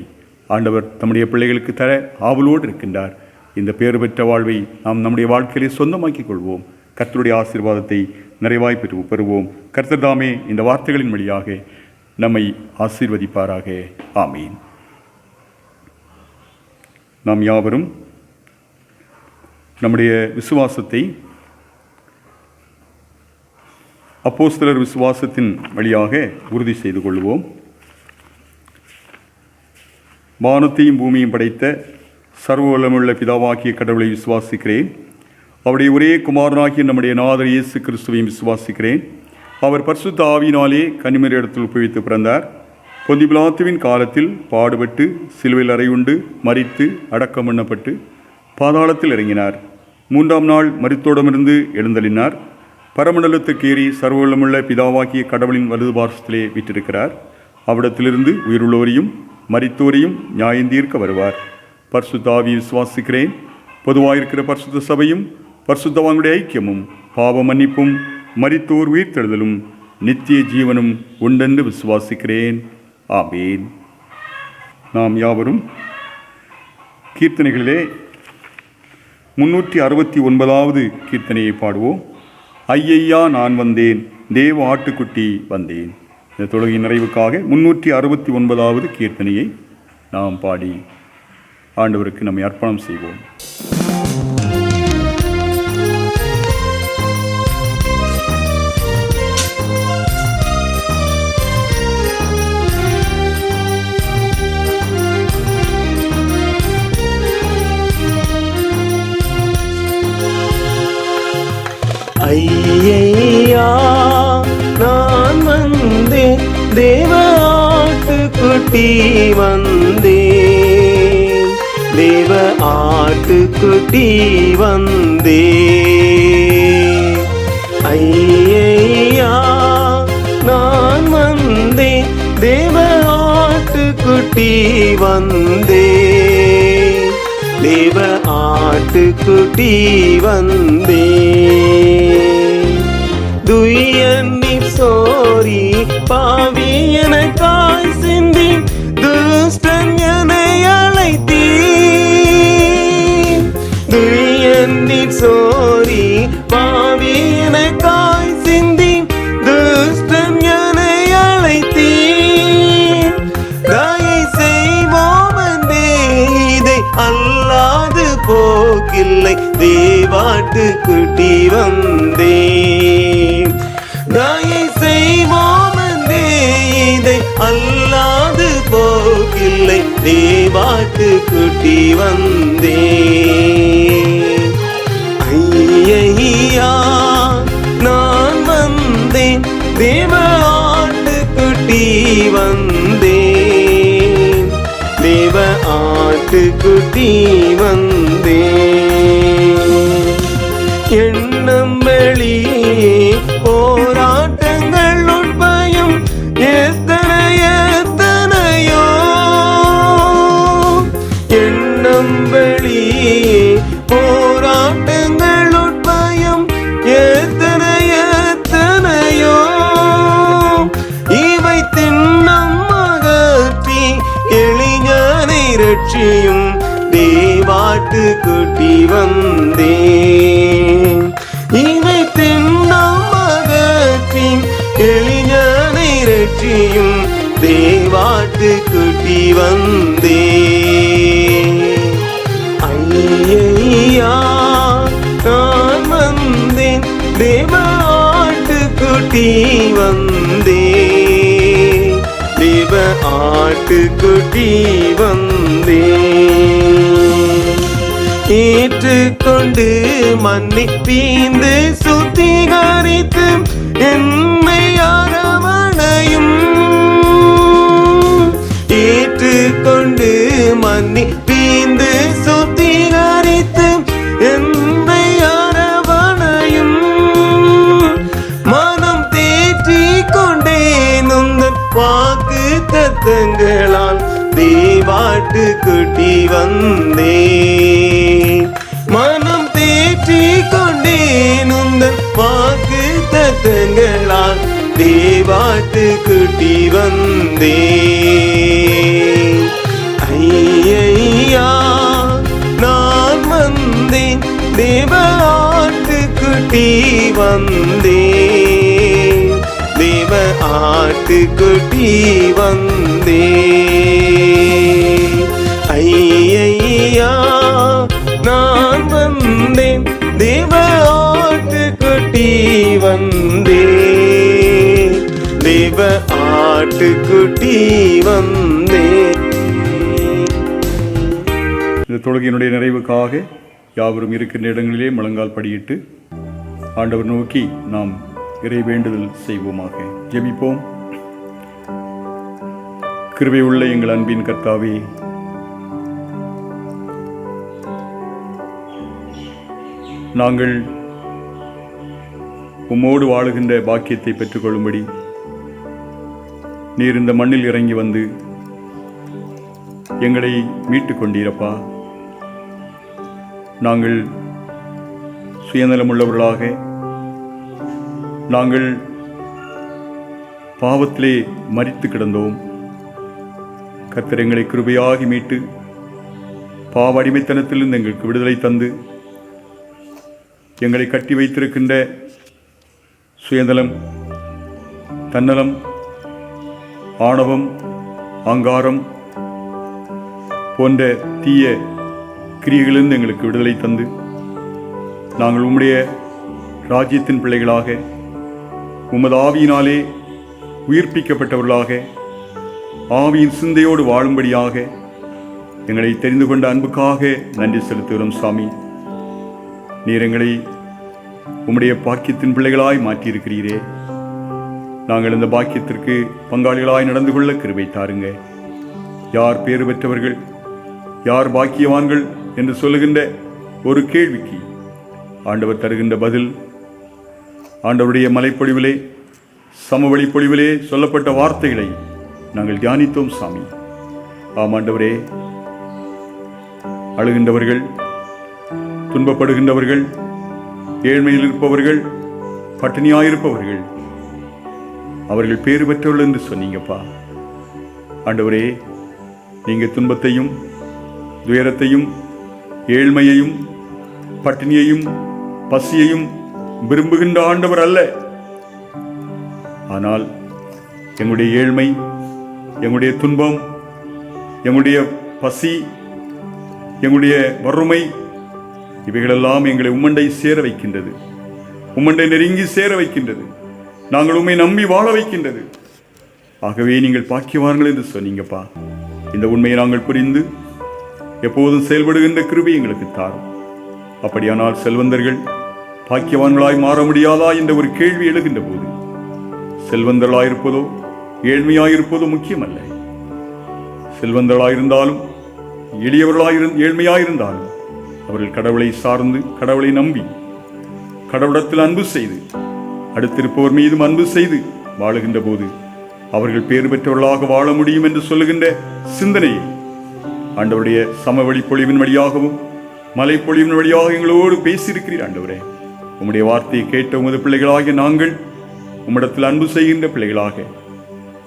Speaker 2: ஆண்டவர் தம்முடைய பிள்ளைகளுக்கு தர ஆவலோடு இருக்கின்றார். இந்த பேறு பெற்ற வாழ்வை நாம் நம்முடைய வாழ்க்கையிலே சொந்தமாக்கிக் கொள்வோம். கர்த்தருடைய ஆசீர்வாதத்தை நிறைவாய் பெறுவோம். கர்த்தர் தாமே இந்த வார்த்தைகளின் வழியாக நம்மை ஆசீர்வதிப்பாராக. ஆமீன். நாம் யாவரும் நம்முடைய விசுவாசத்தை அப்போஸ்தலர் விசுவாசத்தின் வழியாக உறுதி செய்து கொள்வோம். வானத்தையும் பூமியும் படைத்த சர்வ வல்லமையுள்ள பிதாவாகிய கடவுளை விசுவாசிக்கிறேன். அவருடைய ஒரே குமாரனாகிய நம்முடைய நாதர் இயேசு கிறிஸ்துவையும் விசுவாசிக்கிறேன். அவர் பரிசுத்த ஆவியினாலே கன்னிமரியிடத்தில் உட்பவித்து பிறந்தார். பொந்தி பிலாத்துவின் காலத்தில் பாடுபட்டு சிலுவையில் அறையுண்டு மரித்து அடக்கம் பண்ணப்பட்டு பாதாளத்தில் இறங்கினார். 3ஆம் நாள் மரித்தோடமிருந்து எழுந்தளினார். பரமண்டலத்துக்கு ஏறி சர்வ வல்லமையுள்ள பிதாவாகிய கடவுளின் வலது பார்சத்திலே வீற்றிருக்கிறார். அவ்விடத்திலிருந்து உயிருள்ளோரையும் மரித்தோரையும் நியாயந்தீர்க்க வருவார். பரிசுத்த ஆவியை விசுவாசிக்கிறேன். பொதுவாயிருக்கிற பரிசுத்த சபையும் பரிசுத்தவான்களுடைய ஐக்கியமும் பாவ மன்னிப்பும் மரித்தோர் உயிர்த்தெழுதலும் நித்திய ஜீவனும் உண்டென்று விசுவாசிக்கிறேன். ஆமீன். நாம் யாவரும் கீர்த்தனைகளிலே 369வது கீர்த்தனையை பாடுவோம். ஐயையா நான் வந்தேன், தேவ ஆட்டுக்குட்டி வந்தேன். இந்த தொழுகையின் நிறைவுக்காக 369வது கீர்த்தனையை நாம் பாடி ஆண்டவருக்கு நம்மை அர்ப்பணம் செய்வோம்.
Speaker 1: ஐயையா நான் வந்தேன், தேவ ஆட்டுக்குட்டி வந்தேன், தேவ ஆட்டுக்குட்டி வந்தேன். தேவ ஆட்டுக்குட்டி வந்தே, தேவ ஆட்டுக்குட்டி வந்தே. துயன்னி சோரி பாவி எனக்காய் சிந்தி துஷ்டன் என்னை அழைத்தீ. துயன்னி சோரி பாவி எனக்காய் சிந்தி துஷ்டன் என்னை அழைத்தீ. தயை செய்வோம் என்றே இதை அல்லாது போக்கில்லை, தேவாட்டுக்குட்டி வந்தே. தயை செய்வோம் என்றே இதை அல்லாது போக்கில்லை, தேவாட்டுக்குட்டி வந்தே. ஐயா நான் வந்தேன், தேவ ஆட்டுக்குட்டி வந்தேன், தேவ ஆட்டுக்குட்டி வந்தேன். எண்ணம் வெளியே போராட்டங்கள் உட்பயம் எத்தனையோ. எண்ணம் வெளியே போராட்டங்கள் உட்பயம் எத்தனையோ. இவை திண்ணம் அகற்றி எளிஞனை ரட்சியும், தேவாட்டுக்குட்டி வந்தேன். இவை திண்ணம் அகற்றி எளிஞனை ரட்சியும், தேவாட்டுக்குட்டி வந்தேன். ஐயா நான் வந்தேன், தேவ ஆட்டுக்குட்டி வந்தேன், தேவ ஆட்டுக்குட்டி வந்தேன். ஏற்றுக்கொண்டு மன்னிப்பீந்து சுத்திகரித்து என்னை அரவணையும். ஏற்றுக்கொண்டு மன்னிப்பீந்து சுத்திகரித்து என்னை அரவணையும். மனம் தேற்றிக் கொண்டேன் உந்தன் வாக்கு தத்தங்களால், தேவாட்டுக்குட்டி வந்தே. மனம் தேற்றிக் கொண்டேன் உந்தன் வாக்கு தத்தங்களால், தேவாட்டுக்குட்டி வந்தே. ஐயா நான் வந்தேன், தேவ ஆட்டுக்குட்டி வந்தேன், தேவ ஆட்டுக்குட்டி வந்தேன். ஐயா நான் வந்தேன், தேவ ஆட்டுக்குட்டி வந்தேன், தேவ ஆட்டுக்குட்டி வந்தேன்.
Speaker 2: இந்த தொழுகையினுடைய நிறைவுக்காக யாவரும் இருக்கின்ற இடங்களிலே முழங்கால் படியிட்டு ஆண்டவர் நோக்கி நாம் இறை வேண்டுதல் செய்வோமாக. ஜெபிப்போம். கிருபை உள்ள எங்கள் அன்பின் கர்த்தாவே, நாங்கள் உம்மோடு வாழுகின்ற பாக்கியத்தை பெற்றுக்கொள்ளும்படி நீர் இந்த மண்ணில் இறங்கி வந்து எங்களை மீட்டுக் கொண்டீரப்பா. நாங்கள் சுயநலமுள்ளவர்களாக, நாங்கள் பாவத்திலே மரித்து கிடந்தோம். கர்த்தர் எங்களை கிருபையாகி மீட்டு பாவ அடிமைத்தனத்திலிருந்து எங்களுக்கு விடுதலை தந்து எங்களை கட்டி வைத்திருக்கின்ற சுயநலம், தன்னலம், ஆணவம், அங்காரம் போன்ற தீய கிரியைகளிலிருந்து எங்களுக்கு விடுதலை தந்து நாங்கள் உம்முடைய ராஜ்யத்தின் பிள்ளைகளாக, உமது ஆவியினாலே உயிர்ப்பிக்கப்பட்டவர்களாக, ஆவியின் சிந்தையோடு வாழும்படியாக எங்களை தெரிந்து கொண்ட அன்புக்காக நன்றி செலுத்துகிறோம் சாமி. நீர் எங்களை உம்முடைய பாக்கியத்தின் பிள்ளைகளாய் மாற்றியிருக்கிறீரே. நாங்கள் இந்த பாக்கியத்திற்கு பங்காளிகளாய் நடந்து கொள்ள கிருபை தாருங்க. யார் பேறு பெற்றவர்கள், யார் பாக்கியவான்கள் என்று சொல்லுகின்ற ஒரு கேள்விக்கு ஆண்டவர் தருகின்ற பதில், ஆண்டவருடைய மலைப்பொழிவிலே, சமவெளி பொழிவிலே சொல்லப்பட்ட வார்த்தைகளை நாங்கள் தியானித்தோம் சாமி. ஆமாண்டவரே, அழுகின்றவர்கள், துன்பப்படுகின்றவர்கள், ஏழ்மையில் இருப்பவர்கள், பட்டினியாயிருப்பவர்கள், அவர்கள் பேறு பெற்றவர்கள் என்று சொன்னீங்கப்பா. ஆண்டவரே, நீங்க துன்பத்தையும் துயரத்தையும் ஏழ்மையையும் பட்டினியையும் பசியையும் விரும்புகின்ற ஆண்டவர் அல்ல. ஆனால் எங்களுடைய ஏழ்மை, எங்களுடைய துன்பம், எங்களுடைய பசி, எங்களுடைய வறுமை, இவைகளெல்லாம் எங்களை உம்மண்டை சேர வைக்கின்றது, உம்மண்டை நெருங்கி சேர வைக்கின்றது, நாங்கள் உம்மை நம்பி வாழ வைக்கின்றது. ஆகவே நீங்கள் பாக்கியவான்கள் என்று சொன்னீங்கப்பா. இந்த உண்மையை நாங்கள் புரிந்து எப்போதும் செயல்படுகின்ற கிருபை எங்களுக்கு தாரும். அப்படியானால் செல்வந்தர்கள் பாக்கியவான்களாய் மாற முடியாதா என்ற ஒரு கேள்வி எழுகின்ற போது, செல்வந்தர்களாயிருப்பதோ ஏழ்மையாயிருப்பதோ முக்கியமல்ல. செல்வந்தர்களாயிருந்தாலும் ஏழ்மையாயிருந்தாலும் அவர்கள் கடவுளை சார்ந்து, கடவுளை நம்பி, கடவுளத்தில் அன்பு செய்து, அடுத்திருப்பவர் மீதும் அன்பு செய்து வாழுகின்ற போது அவர்கள் பேறு பெற்றவர்களாக வாழ முடியும் என்று சொல்லுகின்ற சிந்தனையை ஆண்டவருடைய சமவெளி பொழிவின் வழியாகவும் மலை பொழிவின் வழியாக எங்களோடு பேசியிருக்கிறீர். ஆண்டவரே, உம்முடைய வார்த்தையை கேட்ட உமது பிள்ளைகளாகிய நாங்கள் உம்மிடத்தில் அன்பு செய்கின்ற பிள்ளைகளாக,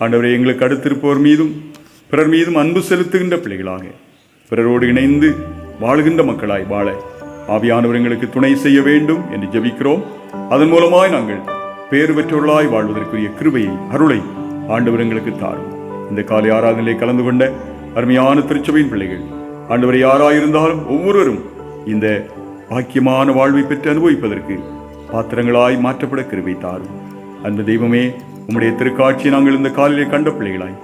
Speaker 2: ஆண்டவரே, எங்களுக்கு அடுத்திருப்பவர் மீதும் பிறர் மீதும் அன்பு செலுத்துகின்ற பிள்ளைகளாக, பிறரோடு இணைந்து வாழுகின்ற மக்களாய் வாழ ஆவியானவர் எங்களுக்கு துணை செய்ய வேண்டும் என்று ஜெபிக்கிறோம். அதன் மூலமாய் நாங்கள் பேறு பெற்றவர்களாய் வாழ்வதற்குரிய கிருபையை, அருளை ஆண்டவர் எங்களுக்கு தாரும். இந்த காலை ஆராதனையிலே கலந்து கொண்ட அருமையான திருச்சபையின் பிள்ளைகள், ஆண்டவரை யாராயிருந்தாலும் ஒவ்வொருவரும் இந்த பாக்கியமான வாழ்வை பெற்று அனுபவிப்பதற்கு பாத்திரங்களாய் மாற்றப்பட கிருபை தாரும். அந்த தெய்வமே, உம்முடைய திருக்காட்சியை நாங்கள் இந்த காலிலே கண்ட பிள்ளைகளாய்,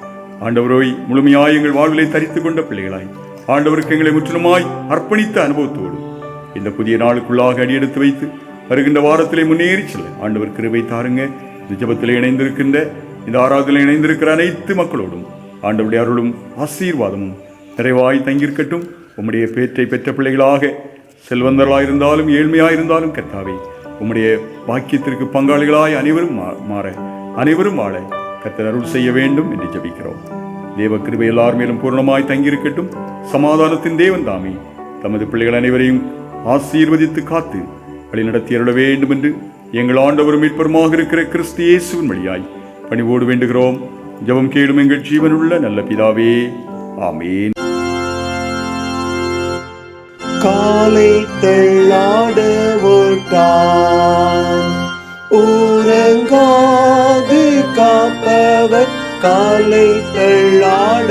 Speaker 2: ஆண்டவரை முழுமையாய் எங்கள் வாழ்விலை தரித்து கொண்ட பிள்ளைகளாய், ஆண்டவருக்கு எங்களை முற்றிலுமாய் அர்ப்பணித்த அனுபவத்தோடு இந்த புதிய நாளுக்குள்ளாக அடியெடுத்து வைத்து வருகின்ற வாரத்திலே முன்னேறி செல்ல ஆண்டவர் கிருபை தாருங்க. இந்த ஜெபத்திலே இணைந்திருக்கின்ற, இந்த ஆராதனையில் இணைந்திருக்கிற அனைத்து மக்களோடும் ஆண்டவருடைய அருளும் ஆசீர்வாதமும் நிறைவாய் தங்கியிருக்கட்டும். உம்முடைய பேற்றை பெற்ற பிள்ளைகளாக செல்வந்தர்களாயிருந்தாலும் ஏழ்மையாயிருந்தாலும் கர்த்தாவே, உம்முடைய பாக்கியத்திற்கு பங்காளிகளாய் அனைவரும் மாற, அனைவரும் வாழ கர்த்தர் அருள் செய்ய வேண்டும் என்று ஜெபிக்கிறோம். தேவ கிருபை எல்லார் மேலும் பூர்ணமாய் தங்கியிருக்கட்டும். சமாதானத்தின் தேவன் தாமே தமது பிள்ளைகள் அனைவரையும் ஆசீர்வதித்து காத்து வழிநடத்தி அருள வேண்டும் என்று எங்கள் ஆண்டவரும் மீட்பருமாக இருக்கிற கிறிஸ்து இயேசுவின் வழியாய் பணிவோடு வேண்டுகிறோம். ஜெபம் கேளும் எங்கள் ஜீவனுள்ள நல்ல பிதாவே, ஆமீன்.
Speaker 1: காலை தள்ளாட ஓட்டான், ஊரங்காது காப்பவர் காலை தள்ளாட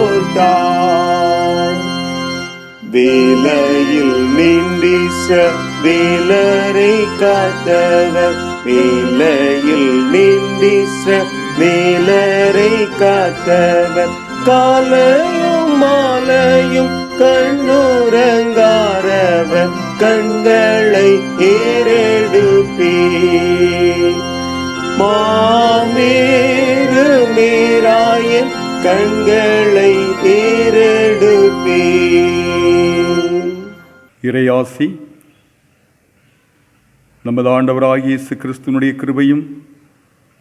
Speaker 1: ஓட்டான். வேலையில் நின்றீச வேலரை காத்தவர், வேலையில் நின்றீச வேலரை காத்தவர். காலையும் மாலையும் கண்ணுறங்காரவர் கண்களை ஏறெடுப்பே. மாமேறு மேராயன் கண்களை ஏறெடுப்பே.
Speaker 2: இறையாசி நமது ஆண்டவராகிய இயேசு கிறிஸ்துவினுடைய கிருபையும்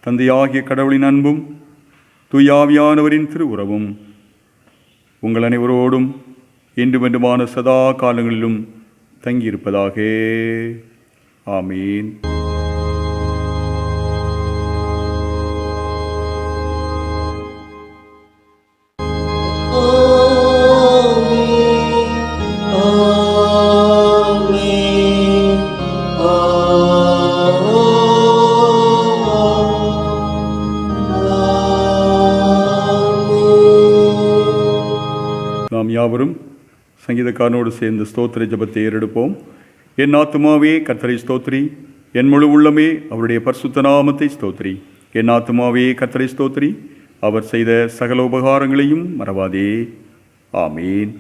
Speaker 2: தந்தையாகிய கடவுளின் அன்பும் தூயாவியானவரின் திருவுறவும் உங்கள் அனைவரோடும் என்றுமென்றுமான சதா காலங்களிலும் தங்கியிருப்பதாக. ஆமீன். நாம் யாவரும் சங்கீதக்காரனோடு சேர்ந்து ஸ்தோத்திர ஜெபத்தை ஏறெடுப்போம். என் ஆத்துமாவே கர்த்தரை ஸ்தோத்திரி, என் முழு உள்ளமே அவருடைய பரிசுத்த நாமத்தை ஸ்தோத்திரி. என் ஆத்துமாவே கர்த்தரை ஸ்தோத்திரி, அவர் செய்த சகல உபகாரங்களையும் மறவாதே. ஆமீன்.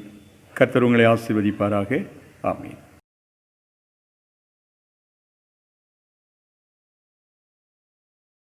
Speaker 2: கர்த்தர் உங்களை ஆசீர்வதிப்பாராக. ஆமீன்.